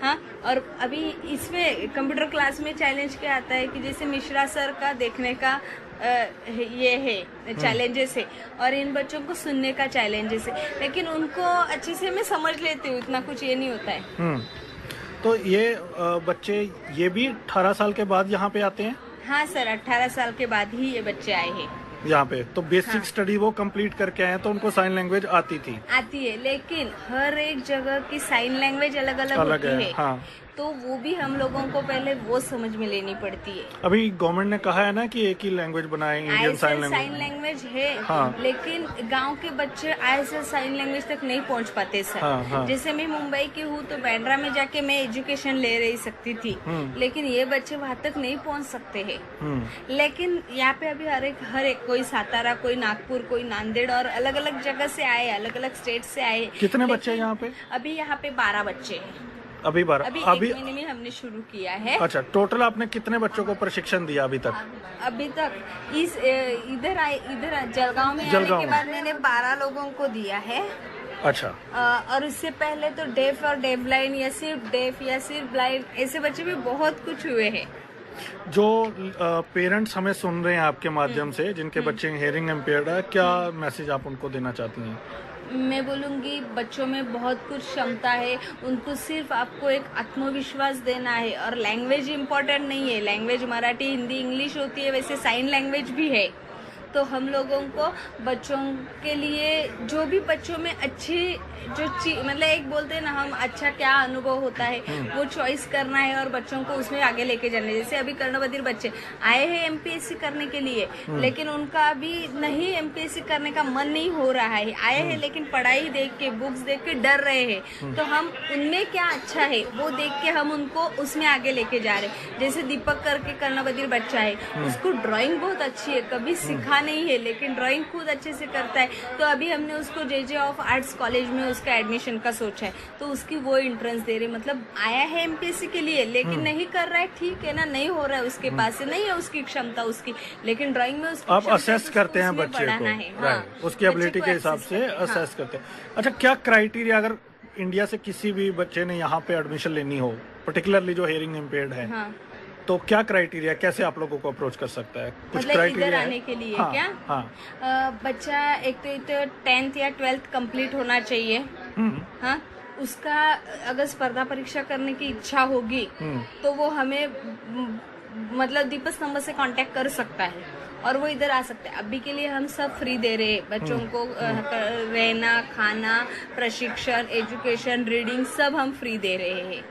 Speaker 15: हाँ, और अभी इसमें कंप्यूटर क्लास में चैलेंज क्या आता है कि जैसे मिश्रा सर का देखने का ये है चैलेंजेस है और इन बच्चों को सुनने का चैलेंजेस है, लेकिन उनको अच्छे से मैं समझ लेती हूँ, इतना कुछ ये नहीं होता है।
Speaker 4: तो ये बच्चे ये भी 18 साल के बाद यहाँ पे आते हैं?
Speaker 15: हाँ सर, 18 साल के बाद ही ये बच्चे आए हैं
Speaker 4: यहाँ पे। तो बेसिक स्टडी वो कंप्लीट करके आए हैं, तो उनको साइन लैंग्वेज आती थी?
Speaker 15: आती है, लेकिन हर एक जगह की साइन लैंग्वेज अलग अलग होती है।
Speaker 4: हाँ।
Speaker 15: तो वो भी हम लोगों को पहले वो समझ में लेनी पड़ती है।
Speaker 4: अभी गवर्नमेंट ने कहा है ना कि एक ही लैंग्वेज बनाए, इंडियन साइन
Speaker 15: लैंग्वेज है।
Speaker 4: हाँ।
Speaker 15: लेकिन गांव के बच्चे ISL साइन लैंग्वेज तक नहीं पहुंच पाते सर।
Speaker 4: हाँ।
Speaker 15: जैसे मैं मुंबई की हूँ तो बांद्रा में जाके मैं एजुकेशन ले रही सकती थी, लेकिन ये बच्चे वहाँ तक नहीं पहुँच सकते हैं। लेकिन यहाँ पे अभी हर एक कोई सातारा, कोई नागपुर, कोई नांदेड़ और अलग अलग जगह से आए, अलग अलग स्टेट से आए।
Speaker 4: कितने बच्चे यहाँ पे?
Speaker 15: अभी यहाँ पे 12 बच्चे हैं।
Speaker 4: अभी 12?
Speaker 15: अभी 1 महीने में हमने शुरू किया है।
Speaker 4: अच्छा, टोटल आपने कितने बच्चों को प्रशिक्षण दिया अभी तक?
Speaker 15: अभी तक इधर जलगांव में आने के बाद मैंने 12 लोगों को दिया है।
Speaker 4: अच्छा।
Speaker 15: और उससे पहले तो डेफ और डेफ ब्लाइंड या सिर्फ डेफ या सिर्फ ब्लाइंड ऐसे बच्चे भी बहुत कुछ हुए हैं।
Speaker 4: जो पेरेंट्स हमें सुन रहे हैं आपके माध्यम से, जिनके बच्चे हियरिंग इम्पेयर्ड है, क्या मैसेज आप उनको देना चाहती हैं?
Speaker 15: मैं बोलूँगी बच्चों में बहुत कुछ क्षमता है, उनको सिर्फ आपको एक आत्मविश्वास देना है। और लैंग्वेज इम्पोर्टेंट नहीं है, लैंग्वेज मराठी, हिंदी, इंग्लिश होती है, वैसे साइन लैंग्वेज भी है। तो हम लोगों को बच्चों के लिए जो भी बच्चों में अच्छी जो मतलब एक बोलते हैं ना हम, अच्छा क्या अनुभव होता है वो चॉइस करना है और बच्चों को उसमें आगे लेके जाना है। जैसे अभी कर्णबधिर बच्चे आए हैं MPSC करने के लिए, लेकिन उनका अभी नहीं MPSC करने का मन नहीं हो रहा है। आए हैं लेकिन पढ़ाई देख के, बुक्स देख के डर रहे हैं। तो हम उनमें क्या अच्छा है वो देख के हम उनको उसमें आगे लेके जा रहे हैं। जैसे दीपक करके कर्णबधिर बच्चा है, उसको ड्राइंग बहुत अच्छी है, कभी सीखा नहीं है लेकिन ड्राइंग खुद अच्छे से करता है। तो अभी हमने उसको JJ ऑफ आर्ट्स कॉलेज में उसका एडमिशन का सोचा है, तो उसकी वो एंट्रेंस दे रहे। मतलब आया है MPSC के लिए लेकिन नहीं कर रहा है, ठीक है ना, नहीं हो रहा है उसके पास से, नहीं है उसकी क्षमता उसकी, लेकिन ड्राइंग में उसकी
Speaker 4: आप असेस करते हैं बच्चे को, हाँ, उसकी एबिलिटी के हिसाब से असेस करते हैं। अच्छा, क्या क्राइटेरिया, अगर इंडिया से किसी भी बच्चे ने यहाँ पे एडमिशन लेनी हो पर्टिकुलरली जो हियरिंग इम्पेयर्ड है,
Speaker 15: हाँ।
Speaker 4: तो क्या क्राइटेरिया, कैसे आप लोगों को अप्रोच कर सकता है? कुछ
Speaker 15: मतलब
Speaker 4: क्राइटेरिया
Speaker 15: इधर
Speaker 4: है?
Speaker 15: आने के लिए
Speaker 4: हाँ,
Speaker 15: क्या?
Speaker 4: हाँ।
Speaker 15: बच्चा एक तो 10th या 12th कंप्लीट होना चाहिए। हाँ, उसका अगर स्पर्धा परीक्षा करने की इच्छा होगी तो वो हमें मतलब दीपस्तंभ से कांटेक्ट कर सकता है और वो इधर आ सकते हैं। अभी के लिए हम सब फ्री दे रहे हैं बच्चों को, रहना, खाना, प्रशिक्षण, एजुकेशन, रीडिंग सब हम फ्री दे रहे हैं।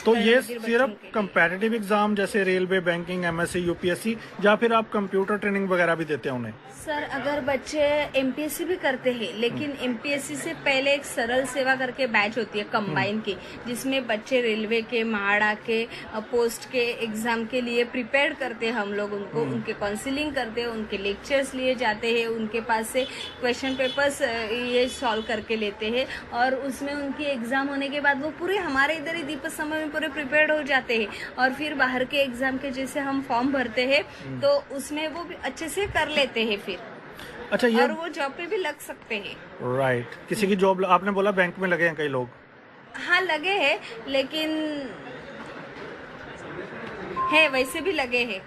Speaker 4: तो ये सिर्फ कंपैरेटिव एग्जाम जैसे रेलवे, बैंकिंग, एमएससी, यूपीएससी, या फिर आप कंप्यूटर ट्रेनिंग वगैरह भी देते हैं उन्हें?
Speaker 15: सर, अगर बच्चे एमपीएससी भी करते हैं लेकिन एमपीएससी से पहले एक सरल सेवा करके बैच होती है कंबाइन की, जिसमें बच्चे रेलवे के, महाड़ा के, पोस्ट के एग्जाम के लिए प्रिपेयर करते हैं। हम लोग उनको उनके काउंसलिंग करते हैं, उनके लेक्चर्स लिए जाते हैं, उनके पास से क्वेश्चन पेपर्स ये सॉल्व करके लेते हैं और उसमें उनकी एग्जाम होने के बाद वो पूरे हमारे इधर ही दीपस्तंभ में पूरे प्रिपेयर्ड हो जाते हैं और फिर बाहर के एग्जाम के जैसे हम फॉर्म भरते हैं तो उसमें वो भी अच्छे से कर लेते हैं फिर।
Speaker 4: अच्छा, ये
Speaker 15: और वो जॉब पे भी लग सकते हैं।
Speaker 4: राइट। किसी की जॉब, आपने बोला बैंक में लगे हैं कई लोग?
Speaker 15: हाँ, लगे हैं, लेकिन है वैसे भी लगे हैं।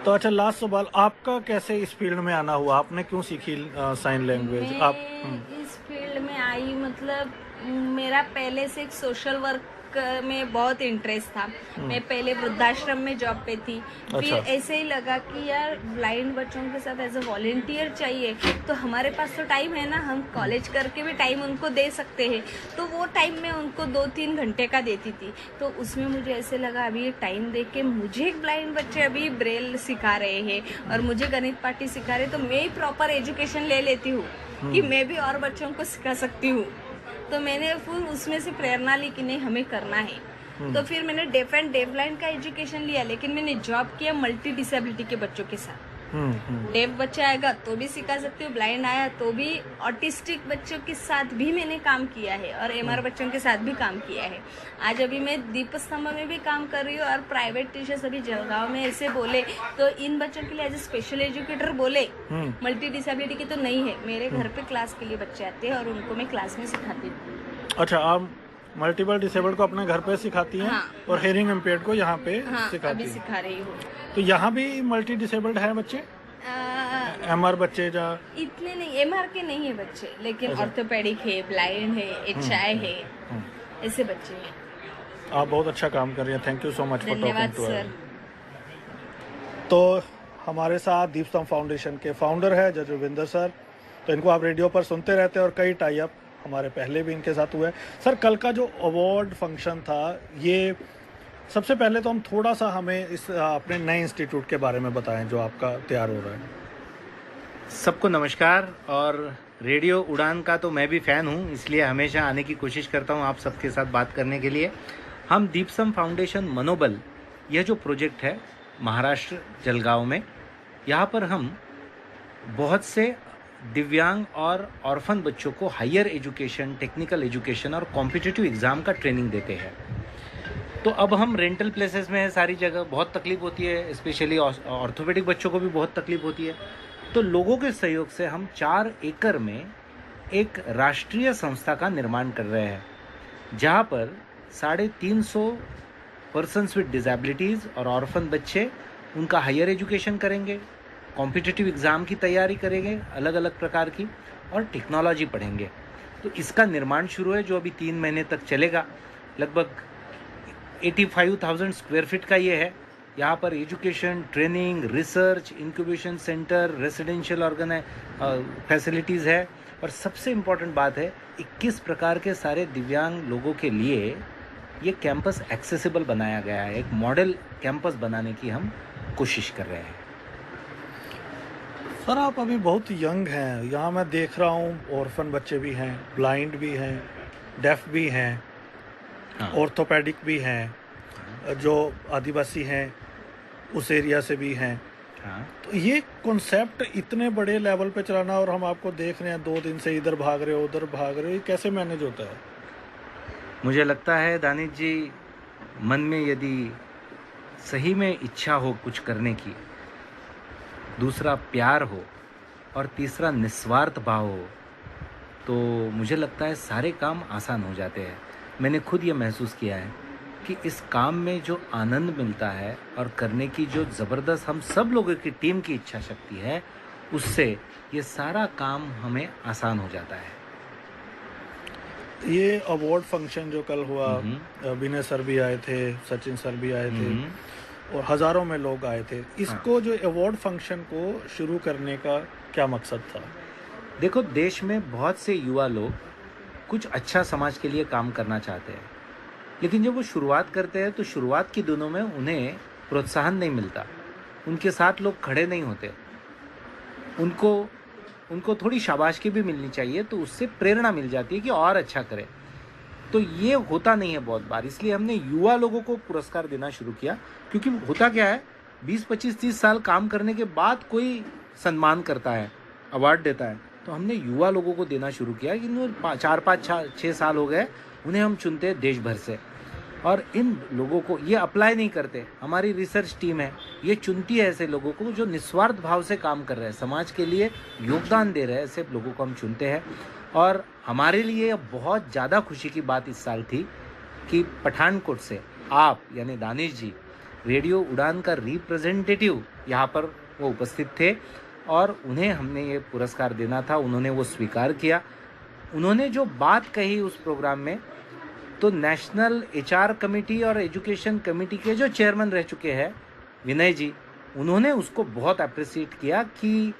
Speaker 4: तो अच्छा, लास्ट सवाल, आपका कैसे इस फील्ड में आना हुआ? आपने क्यों सीखी साइन लैंग्वेज? आप
Speaker 15: इस फील्ड में आई मतलब मेरा पहले से एक सोशल वर्क में बहुत इंटरेस्ट था। मैं पहले वृद्धाश्रम में जॉब पे थी। फिर ऐसे ही लगा कि यार ब्लाइंड बच्चों के साथ एज ए वॉलेंटियर चाहिए, तो हमारे पास तो टाइम है ना, हम कॉलेज करके भी टाइम उनको दे सकते हैं। तो वो टाइम मैं उनको 2-3 घंटे का देती थी। तो उसमें मुझे ऐसे लगा अभी ये टाइम दे के मुझे एक ब्लाइंड बच्चे अभी ब्रेल सिखा रहे हैं और मुझे गणित पाठी सिखा रहे, तो मैं ही प्रॉपर एजुकेशन ले लेती हूँ कि मैं भी और बच्चों को सिखा सकती हूँ। तो मैंने फिर उसमें से प्रेरणा ली कि नहीं, हमें करना है। तो फिर मैंने डेफ एंड डेफ ब्लाइंड का एजुकेशन लिया, लेकिन मैंने जॉब किया मल्टी डिसेबिलिटी के बच्चों के साथ। डेफ बच्चा आएगा तो भी सिखा सकती हूँ, ब्लाइंड आया तो भी, ऑटिस्टिक बच्चों के साथ भी मैंने काम किया है और एमआर बच्चों के साथ भी काम किया है। आज अभी मैं दीपस्तंभ में भी काम कर रही हूँ और प्राइवेट टीचर्स अभी जलगांव में ऐसे बोले तो इन बच्चों के लिए एज ए स्पेशल एजुकेटर बोले, मल्टी डिसेबिलिटी की तो नहीं है, मेरे घर पे क्लास के लिए बच्चे आते हैं और उनको मैं क्लास में सिखाती हूँ।
Speaker 4: अच्छा, आप मल्टीपल डिसेबल्ड को अपने घर पे सिखाती हैं?
Speaker 15: हाँ।
Speaker 4: और हियरिंग इम्पेयर्ड को यहाँ पे सिखाती
Speaker 15: अभी
Speaker 4: हैं?
Speaker 15: सिखा रही हूँ।
Speaker 4: तो यहाँ भी मल्टी डिसेबल्ड है बच्चे? एमआर बच्चे जहाँ
Speaker 15: इतने नहीं, एमआर के नहीं है बच्चे, लेकिन ऑर्थोपेडिक है, ब्लाइंड है, एचआई है, ऐसे बच्चे हैं।
Speaker 4: आप बहुत अच्छा काम कर रही हैं। Thank you so much for talking
Speaker 15: धन्यवाद
Speaker 4: टू
Speaker 15: सर।
Speaker 4: तो हमारे साथ दीपस्तंभ फाउंडेशन के फाउंडर है जजविंदर सर। तो इनको आप रेडियो पर सुनते रहते हैं और कई टाई अप हमारे पहले भी इनके साथ हुए। सर, कल का जो अवार्ड फंक्शन था, ये सबसे पहले तो हम थोड़ा सा हमें इस अपने नए इंस्टीट्यूट के बारे में बताएं जो आपका तैयार हो रहा है।
Speaker 16: सबको नमस्कार। और रेडियो उड़ान का तो मैं भी फ़ैन हूँ, इसलिए हमेशा आने की कोशिश करता हूँ आप सबके साथ बात करने के लिए। हम दीपस्तंभ फाउंडेशन मनोबल, यह जो प्रोजेक्ट है महाराष्ट्र जलगांव में, यहाँ पर हम बहुत से दिव्यांग और ऑर्फन बच्चों को हायर एजुकेशन, टेक्निकल एजुकेशन और कॉम्पिटिटिव एग्ज़ाम का ट्रेनिंग देते हैं। तो अब हम रेंटल प्लेसेस में है, सारी जगह बहुत तकलीफ होती है, स्पेशली ऑर्थोपेडिक बच्चों को भी बहुत तकलीफ होती है। तो लोगों के सहयोग से हम 4 एकड़ में एक राष्ट्रीय संस्था का निर्माण कर रहे हैं, जहाँ पर 350 पर्सन्स विद डिसेबिलिटीज़ और ऑर्फन बच्चे उनका हायर एजुकेशन करेंगे, कॉम्पिटिटिव एग्ज़ाम की तैयारी करेंगे अलग अलग प्रकार की, और टेक्नोलॉजी पढ़ेंगे। तो इसका निर्माण शुरू है जो अभी 3 महीने तक चलेगा। लगभग 85,000 स्क्वायर फीट का ये है। यहाँ पर education, training, research, incubation centre, residential facilities है, और सबसे इम्पॉर्टेंट बात है 21 प्रकार के सारे दिव्यांग लोगों के लिए ये कैंपस एक्सेसिबल बनाया गया है। एक मॉडल कैंपस बनाने की हम कोशिश कर रहे हैं।
Speaker 4: सर, आप अभी बहुत यंग हैं, यहाँ मैं देख रहा हूँ ऑर्फन बच्चे भी हैं, ब्लाइंड भी हैं, डेफ भी हैं, ऑर्थोपेडिक भी हैं, जो आदिवासी हैं उस एरिया से भी हैं। तो ये कॉन्सेप्ट इतने बड़े लेवल पे चलाना, और हम आपको देख रहे हैं 2 दिन से इधर भाग रहे हो उधर भाग रहे हो, ये कैसे मैनेज होता है?
Speaker 16: मुझे लगता है दानिश जी, मन में यदि सही में इच्छा हो कुछ करने की, दूसरा प्यार हो और तीसरा निस्वार्थ भाव हो, तो मुझे लगता है सारे काम आसान हो जाते हैं। मैंने खुद ये महसूस किया है कि इस काम में जो आनंद मिलता है और करने की जो ज़बरदस्त हम सब लोगों की टीम की इच्छा शक्ति है, उससे ये सारा काम हमें आसान हो जाता है।
Speaker 4: ये अवार्ड फंक्शन जो कल हुआ, विनय सर भी आए थे, सचिन सर भी आए थे और हज़ारों में लोग आए थे। इसको जो अवार्ड फंक्शन को शुरू करने का क्या मकसद था?
Speaker 16: देखो, देश में बहुत से युवा लोग कुछ अच्छा समाज के लिए काम करना चाहते हैं, लेकिन जब वो शुरुआत करते हैं तो शुरुआत के दिनों में उन्हें प्रोत्साहन नहीं मिलता, उनके साथ लोग खड़े नहीं होते, उनको थोड़ी शाबाशी भी मिलनी चाहिए, तो उससे प्रेरणा मिल जाती है कि और अच्छा करें। तो ये होता नहीं है बहुत बार, इसलिए हमने युवा लोगों को पुरस्कार देना शुरू किया। क्योंकि होता क्या है, 20, 25, 30 साल काम करने के बाद कोई सम्मान करता है, अवार्ड देता है, तो हमने युवा लोगों को देना शुरू किया कि 4, 5, 6 साल हो गए, उन्हें हम चुनते हैं देश भर से, और इन लोगों को ये अप्लाई नहीं करते। हमारी रिसर्च टीम है, ये चुनती है ऐसे लोगों को जो निस्वार्थ भाव से काम कर रहे हैं, समाज के लिए योगदान दे रहे हैं, ऐसे लोगों को हम चुनते हैं। और हमारे लिए बहुत ज़्यादा खुशी की बात इस साल थी कि पठानकोट से आप यानी दानिश जी, रेडियो उड़ान का रिप्रेजेंटेटिव यहाँ पर वो उपस्थित थे और उन्हें हमने ये पुरस्कार देना था। उन्होंने वो स्वीकार किया। उन्होंने जो बात कही उस प्रोग्राम में, तो नेशनल HR कमेटी और एजुकेशन कमेटी के जो चेयरमैन रह चुके हैं विनय जी, उन्होंने उसको बहुत अप्रिशिएट किया कि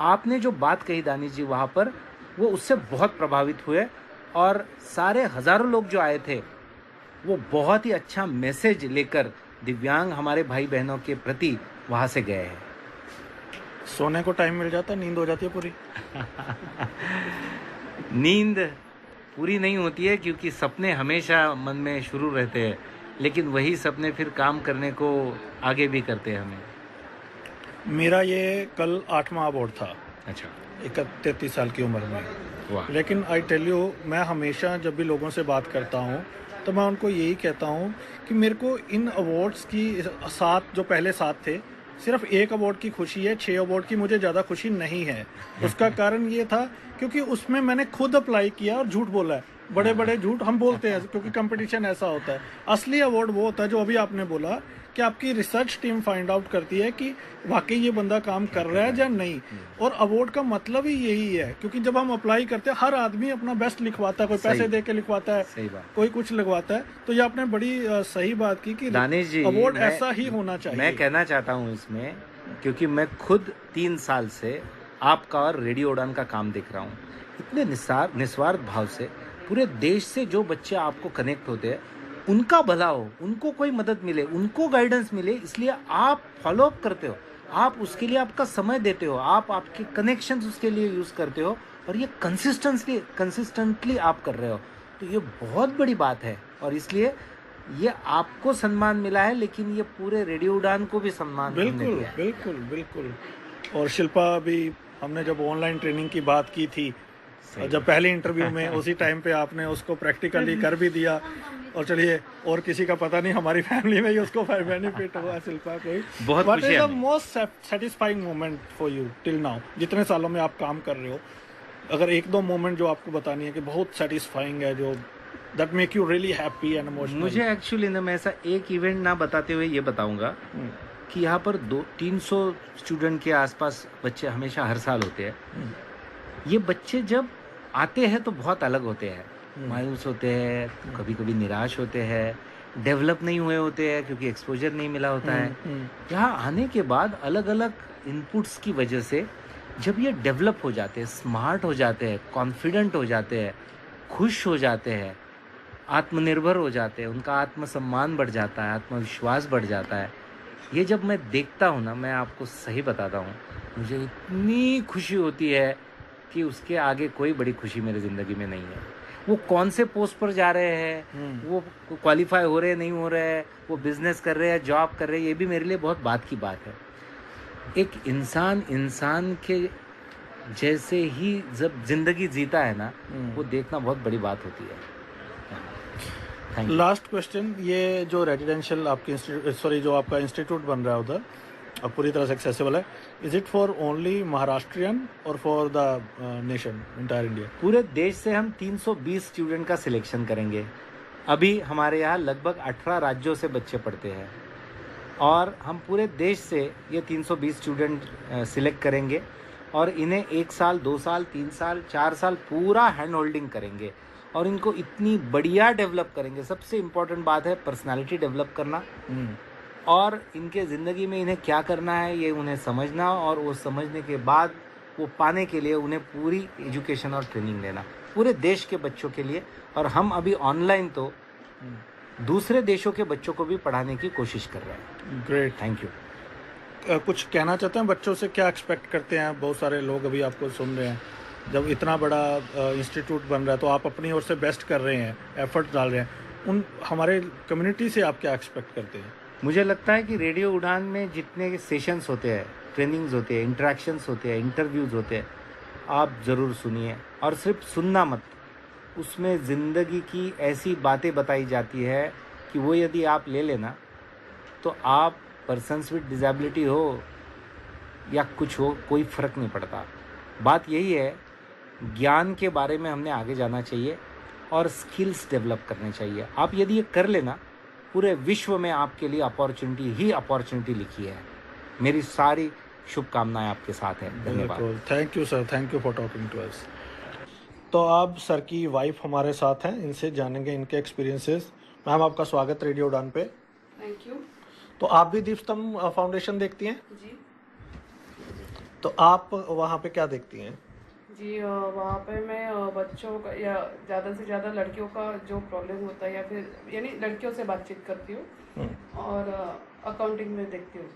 Speaker 16: आपने जो बात कही दानिश जी वहाँ पर, वो उससे बहुत प्रभावित हुए और सारे हज़ारों लोग जो आए थे वो बहुत ही अच्छा मैसेज लेकर दिव्यांग हमारे भाई बहनों के प्रति वहाँ से गए हैं।
Speaker 4: सोने को टाइम मिल जाता, नींद हो जाती है पूरी?
Speaker 16: नींद पूरी नहीं होती है क्योंकि सपने हमेशा मन में शुरू रहते हैं, लेकिन वही सपने फिर काम करने को आगे भी करते हैं हमें।
Speaker 4: मेरा ये कल 8वां अवार्ड था।
Speaker 16: अच्छा।
Speaker 4: 33 साल की उम्र में।
Speaker 16: वाह।
Speaker 4: लेकिन आई टेल यू, मैं हमेशा जब भी लोगों से बात करता हूँ तो मैं उनको यही कहता हूँ कि मेरे को इन अवार्ड्स की 7 जो पहले 7 थे, सिर्फ 1 अवार्ड की खुशी है, 6 अवार्ड की मुझे ज़्यादा खुशी नहीं है। उसका कारण ये था क्योंकि उसमें मैंने खुद अप्लाई किया और झूठ बोला है। बड़े बड़े झूठ हम बोलते हैं क्योंकि कंपटीशन ऐसा होता है। असली अवार्ड वो होता है जो अभी आपने बोला कि आपकी रिसर्च टीम फाइंड आउट करती है कि वाकई ये बंदा काम कर रहा है या नहीं। और अवार्ड का मतलब ही यही है, क्योंकि जब हम अप्लाई करते हैं हर आदमी अपना बेस्ट लिखवाता है, कोई पैसे दे के लिखवाता है, कोई कुछ लगवाता है। तो ये आपने बड़ी सही बात की कि
Speaker 16: दानिश जी,
Speaker 4: अवार्ड ऐसा ही होना चाहिए।
Speaker 16: मैं कहना चाहता हूँ इसमें, क्योंकि मैं खुद 3 साल से आपका और रेडियो उड़ान का काम देख रहा हूँ। इतने निस्वार्थ भाव से पूरे देश से जो बच्चे आपको कनेक्ट होते हैं, उनका भला हो, उनको कोई मदद मिले, उनको गाइडेंस मिले, इसलिए आप फॉलो अप करते हो, आप उसके लिए आपका समय देते हो, आप आपके कनेक्शंस उसके लिए यूज़ करते हो, और ये कंसिस्टेंटली आप कर रहे हो। तो ये बहुत बड़ी बात है और इसलिए ये आपको सम्मान मिला है, लेकिन ये पूरे रेडियो उड़ान को भी सम्मान
Speaker 4: बिल्कुल बिल्कुल बिल्कुल। और शिल्पा भी, हमने जब ऑनलाइन ट्रेनिंग की बात की थी, जब पहले इंटरव्यू में उसी टाइम पे आपने उसको प्रैक्टिकली कर भी दिया। और चलिए, और किसी का पता नहीं, हमारी फैमिली में ही उसको बेनिफिट हुआ शिल्पा को।
Speaker 16: बहुत
Speaker 4: what is the most satisfying moment for you till now? जितने सालों में आप काम कर रहे हो, अगर 1-2 मोमेंट जो आपको बतानी है कि बहुत सेटिस्फाइंग है, जो that make you really happy and emotional.
Speaker 16: मुझे एक्चुअली ना, मैं ऐसा एक इवेंट ना बताते हुए ये बताऊंगा कि यहाँ पर 200-300 स्टूडेंट के आसपास बच्चे हमेशा हर साल होते हैं। ये बच्चे जब आते हैं तो बहुत अलग होते हैं, मायूस होते हैं, कभी कभी निराश होते हैं, डेवलप नहीं हुए होते हैं क्योंकि एक्सपोजर नहीं मिला होता है। यहाँ आने के बाद अलग अलग इनपुट्स की वजह से जब ये डेवलप हो जाते हैं, स्मार्ट हो जाते हैं, कॉन्फिडेंट हो जाते हैं, खुश हो जाते हैं, आत्मनिर्भर हो जाते हैं, उनका आत्मसम्मान बढ़ जाता है, आत्मविश्वास बढ़ जाता है। ये जब मैं देखता हूँ ना, मैं आपको सही बताता हूँ, मुझे इतनी खुशी होती है कि उसके आगे कोई बड़ी खुशी मेरी ज़िंदगी में नहीं है। वो कौन से पोस्ट पर जा रहे हैं, वो क्वालिफाई हो रहे हैं नहीं हो रहे हैं, वो बिजनेस कर रहे हैं, जॉब कर रहे हैं, ये भी मेरे लिए बहुत बात की बात है। एक इंसान के जैसे ही जब जिंदगी जीता है ना, वो देखना बहुत बड़ी बात होती है।
Speaker 4: लास्ट क्वेश्चन, ये जो रेजिडेंशियल आपकी जो आपका इंस्टीट्यूट बन रहा है उधर, अब पूरी तरह से एक्सेसिबल है, is it for only Maharashtrian और for the nation, entire India?
Speaker 16: पूरे देश से हम 320 स्टूडेंट का सिलेक्शन करेंगे अभी हमारे यहाँ लगभग 18 राज्यों से बच्चे पढ़ते हैं और हम पूरे देश से ये 320 स्टूडेंट सिलेक्ट करेंगे और इन्हें 1 साल 2 साल 3 साल 4 साल पूरा हैंड होल्डिंग करेंगे और इनको इतनी बढ़िया डेवलप करेंगे। सबसे इम्पोर्टेंट बात है पर्सनालिटी डेवलप करना और इनके ज़िंदगी में इन्हें क्या करना है ये उन्हें समझना और वो समझने के बाद वो पाने के लिए उन्हें पूरी एजुकेशन और ट्रेनिंग देना पूरे देश के बच्चों के लिए। और हम अभी ऑनलाइन तो दूसरे देशों के बच्चों को भी पढ़ाने की कोशिश कर रहे हैं।
Speaker 4: Great,
Speaker 16: thank you.
Speaker 4: कुछ कहना चाहते हैं बच्चों से, क्या एक्सपेक्ट करते हैं? बहुत सारे लोग अभी आपको सुन रहे हैं, जब इतना बड़ा इंस्टीट्यूट बन रहा है तो आप अपनी ओर से बेस्ट कर रहे हैं, एफर्ट डाल रहे हैं, उन हमारे कम्युनिटी से आप क्या एक्सपेक्ट करते हैं?
Speaker 16: मुझे लगता है कि रेडियो उड़ान में जितने सेशंस होते हैं, ट्रेनिंग्स होते हैं, इंटरेक्शंस होते हैं, इंटरव्यूज़ होते हैं, आप ज़रूर सुनिए और सिर्फ सुनना मत, उसमें ज़िंदगी की ऐसी बातें बताई जाती है कि वो यदि आप ले लेना तो आप पर्सन्स विद डिसेबिलिटी हो या कुछ हो कोई फ़र्क नहीं पड़ता। बात यही है, ज्ञान के बारे में हमने आगे जाना चाहिए और स्किल्स डेवलप करने चाहिए। आप यदि ये कर लेना, पूरे विश्व में आपके लिए अपॉर्चुनिटी लिखी है। मेरी सारी शुभकामनाएं आपके साथ हैं। धन्यवाद।
Speaker 4: Thank you sir, thank you for talking to us. तो अब सर की वाइफ हमारे साथ हैं, इनसे जानेंगे इनके एक्सपीरियंसेस। मैम, आपका स्वागत रेडियो उड़ान पे।
Speaker 17: Thank you.
Speaker 4: तो आप भी दीपस्तंभ फाउंडेशन देखती हैं?
Speaker 17: जी।
Speaker 4: तो आप वहाँ पे क्या देखती हैं?
Speaker 17: जी, वहाँ पे मैं बच्चों का या ज़्यादा से ज़्यादा लड़कियों का जो प्रॉब्लम होता है या फिर यानी लड़कियों से बातचीत करती हूँ और अकाउंटिंग में देखती हूँ।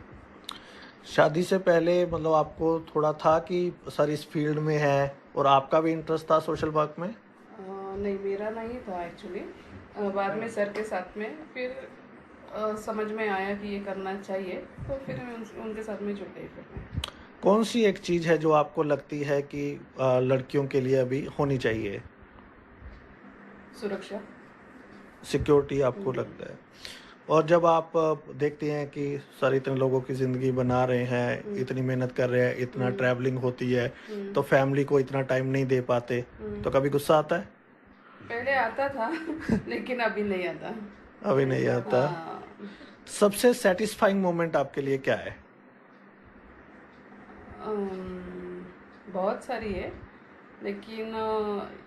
Speaker 4: शादी से पहले मतलब आपको थोड़ा था कि सर इस फील्ड में है और आपका भी इंटरेस्ट था सोशल वर्क में?
Speaker 17: नहीं, मेरा नहीं था एक्चुअली। बाद में सर के साथ में फिर समझ में आया कि ये करना चाहिए, तो फिर उनके साथ में जुट गई। फिर
Speaker 4: कौन सी एक चीज़ है जो आपको लगती है कि लड़कियों के लिए अभी होनी चाहिए?
Speaker 17: सुरक्षा,
Speaker 4: सिक्योरिटी आपको लगता है? और जब आप देखते हैं कि सर इतने लोगों की ज़िंदगी बना रहे हैं, इतनी मेहनत कर रहे हैं, इतना ट्रैवलिंग होती है, तो फैमिली को इतना टाइम नहीं दे पाते, तो कभी गुस्सा आता है?
Speaker 17: पहले आता था लेकिन अभी नहीं आता।
Speaker 4: अभी नहीं आता। सबसे सेटिस्फाइंग मोमेंट आपके लिए क्या है?
Speaker 17: बहुत सारी है, लेकिन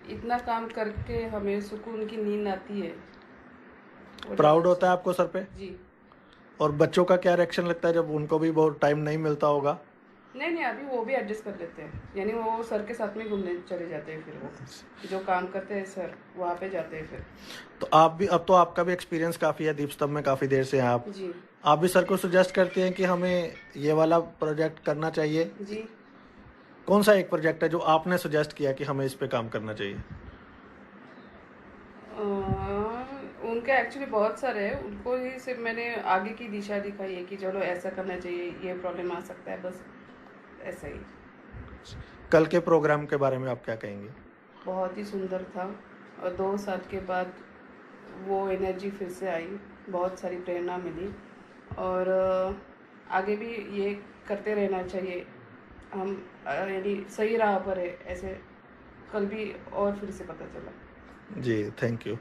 Speaker 17: इतना काम करके हमें सुकून की नींद आती है।
Speaker 4: प्राउड होता है आपको सर पे?
Speaker 17: जी। और
Speaker 4: बच्चों का क्या रिएक्शन लगता है जब उनको भी बहुत टाइम नहीं मिलता होगा?
Speaker 17: नहीं, अभी वो भी एडजस्ट कर लेते हैं, यानी वो सर के साथ में घूमने चले जाते हैं। फिर वो जो काम करते हैं सर वहाँ पे जाते हैं फिर।
Speaker 4: तो आप भी, अब तो आपका भी एक्सपीरियंस काफ़ी है, दीपस्तंभ में काफ़ी देर से हैं आप
Speaker 17: जी।
Speaker 4: आप भी सर को सजेस्ट करते हैं कि हमें ये वाला प्रोजेक्ट करना चाहिए?
Speaker 17: जी।
Speaker 4: कौन सा एक प्रोजेक्ट है जो आपने सजेस्ट किया कि हमें इस पे काम करना चाहिए?
Speaker 17: उनके एक्चुअली बहुत सारे हैं, उनको ही सिर्फ मैंने आगे की दिशा दिखाई है कि चलो ऐसा करना चाहिए, ये प्रॉब्लम आ सकता है, बस ऐसा ही।
Speaker 4: कल के प्रोग्राम के बारे में आप क्या कहेंगे?
Speaker 17: बहुत ही सुंदर था और 2 साल के बाद वो एनर्जी फिर से आई, बहुत सारी प्रेरणा मिली और आगे भी ये करते रहना चाहिए। हम यानी सही राह पर है, ऐसे कल भी और फिर से पता चला।
Speaker 4: जी, थैंक यू।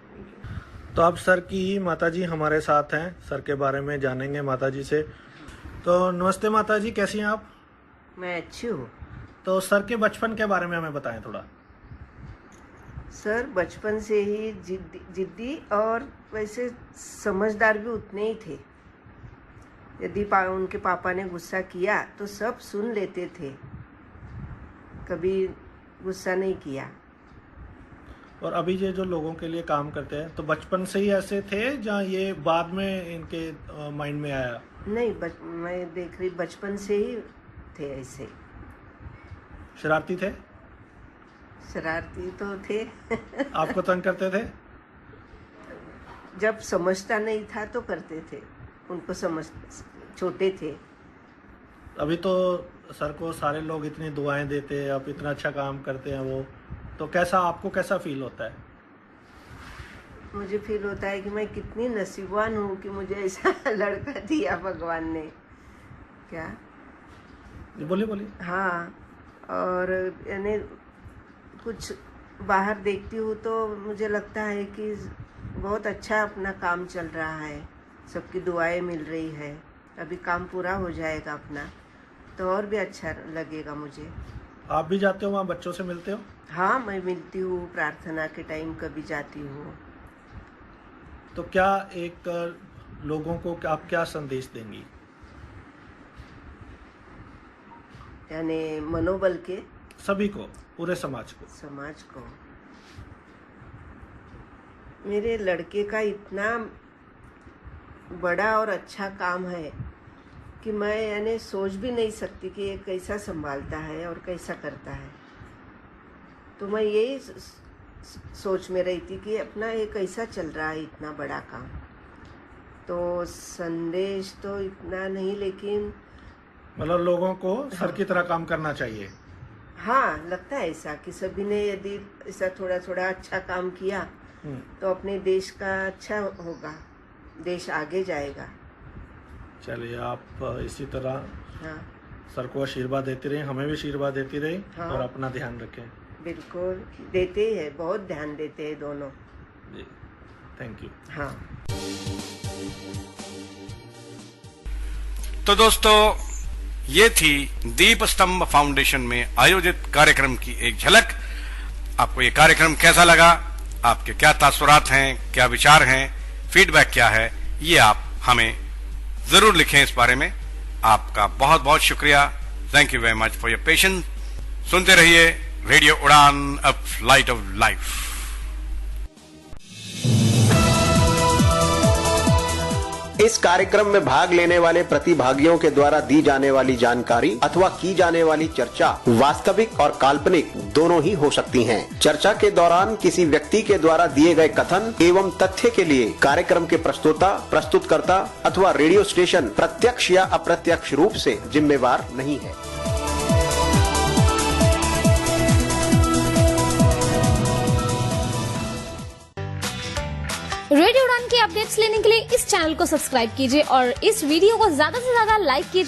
Speaker 4: तो अब सर की माताजी हमारे साथ हैं, सर के बारे में जानेंगे माताजी से। तो नमस्ते माताजी, कैसी हैं आप?
Speaker 18: मैं अच्छी हूँ।
Speaker 4: तो सर के बचपन के बारे में हमें बताएं थोड़ा।
Speaker 18: सर बचपन से ही जिद्दी और वैसे समझदार भी उतने ही थे। यदि उनके पापा ने गुस्सा किया तो सब सुन लेते थे, कभी गुस्सा नहीं किया।
Speaker 4: और अभी ये जो लोगों के लिए काम करते हैं, तो बचपन से ही ऐसे थे या ये बाद में इनके माइंड में आया?
Speaker 18: नहीं, मैं देख रही बचपन से ही थे ऐसे।
Speaker 4: शरारती थे?
Speaker 18: शरारती तो थे।
Speaker 4: आपको तंग करते थे?
Speaker 18: जब समझता नहीं था तो करते थे, उनको समझ, छोटे थे।
Speaker 4: अभी तो सर को सारे लोग इतनी दुआएं देते हैं, आप इतना अच्छा काम करते हैं, वो तो कैसा आपको कैसा फील होता है?
Speaker 18: मुझे फील होता है कि मैं कितनी नसीबवान हूँ कि मुझे ऐसा लड़का दिया भगवान ने। क्या?
Speaker 4: बोलिए।
Speaker 18: हाँ, और यानी कुछ बाहर देखती हूँ तो मुझे लगता है कि बहुत अच्छा अपना काम चल रहा है, सबकी दुआएं मिल रही है। अभी काम पूरा हो जाएगा अपना तो और भी अच्छा लगेगा मुझे।
Speaker 4: आप भी जाते हो वहाँ, बच्चों से मिलते हो?
Speaker 18: हाँ, मैं मिलती हूँ, प्रार्थना के टाइम कभी जाती हूँ।
Speaker 4: तो क्या एक लोगों को आप क्या संदेश देंगी?
Speaker 18: यानी मनोबल के
Speaker 4: सभी को, पूरे समाज को।
Speaker 18: मेरे लड़के का इतना बड़ा और अच्छा काम है कि मैं यानी सोच भी नहीं सकती कि ये कैसा संभालता है और कैसा करता है। तो मैं यही सोच में रही थी कि अपना ये कैसा चल रहा है इतना बड़ा काम। तो संदेश तो इतना नहीं, लेकिन
Speaker 4: मतलब लोगों को सर की तरह काम करना चाहिए।
Speaker 18: हाँ, लगता है ऐसा कि सभी ने यदि ऐसा थोड़ा थोड़ा अच्छा काम किया तो अपने देश का अच्छा होगा, देश आगे जाएगा।
Speaker 4: चलिए, आप इसी तरह
Speaker 18: हाँ,
Speaker 4: सर को आशीर्वाद देती रहे, हमें भी आशीर्वाद देती रहे।
Speaker 18: हाँ,
Speaker 4: और अपना ध्यान रखें।
Speaker 18: बिल्कुल देते ही है, बहुत ध्यान देते हैं दोनों
Speaker 4: जी। Thank you.
Speaker 18: हाँ।
Speaker 3: तो दोस्तों, ये थी दीप स्तंभ फाउंडेशन में आयोजित कार्यक्रम की एक झलक। आपको ये कार्यक्रम कैसा लगा, आपके क्या तासुरात हैं, क्या विचार हैं, फीडबैक क्या है, ये आप हमें जरूर लिखें। इस बारे में आपका बहुत बहुत शुक्रिया। Thank you very much for your patience. सुनते रहिए रेडियो उड़ान, अ फ्लाइट ऑफ लाइफ।
Speaker 2: इस कार्यक्रम में भाग लेने वाले प्रतिभागियों के द्वारा दी जाने वाली जानकारी अथवा की जाने वाली चर्चा वास्तविक और काल्पनिक दोनों ही हो सकती हैं। चर्चा के दौरान किसी व्यक्ति के द्वारा दिए गए कथन एवं तथ्य के लिए कार्यक्रम के प्रस्तोता, प्रस्तुतकर्ता अथवा रेडियो स्टेशन प्रत्यक्ष या अप्रत्यक्ष रूप से जिम्मेवार नहीं है।
Speaker 1: रेडियो उड़ान की अपडेट्स लेने के लिए इस चैनल को सब्सक्राइब कीजिए और इस वीडियो को ज्यादा से ज्यादा लाइक कीजिए।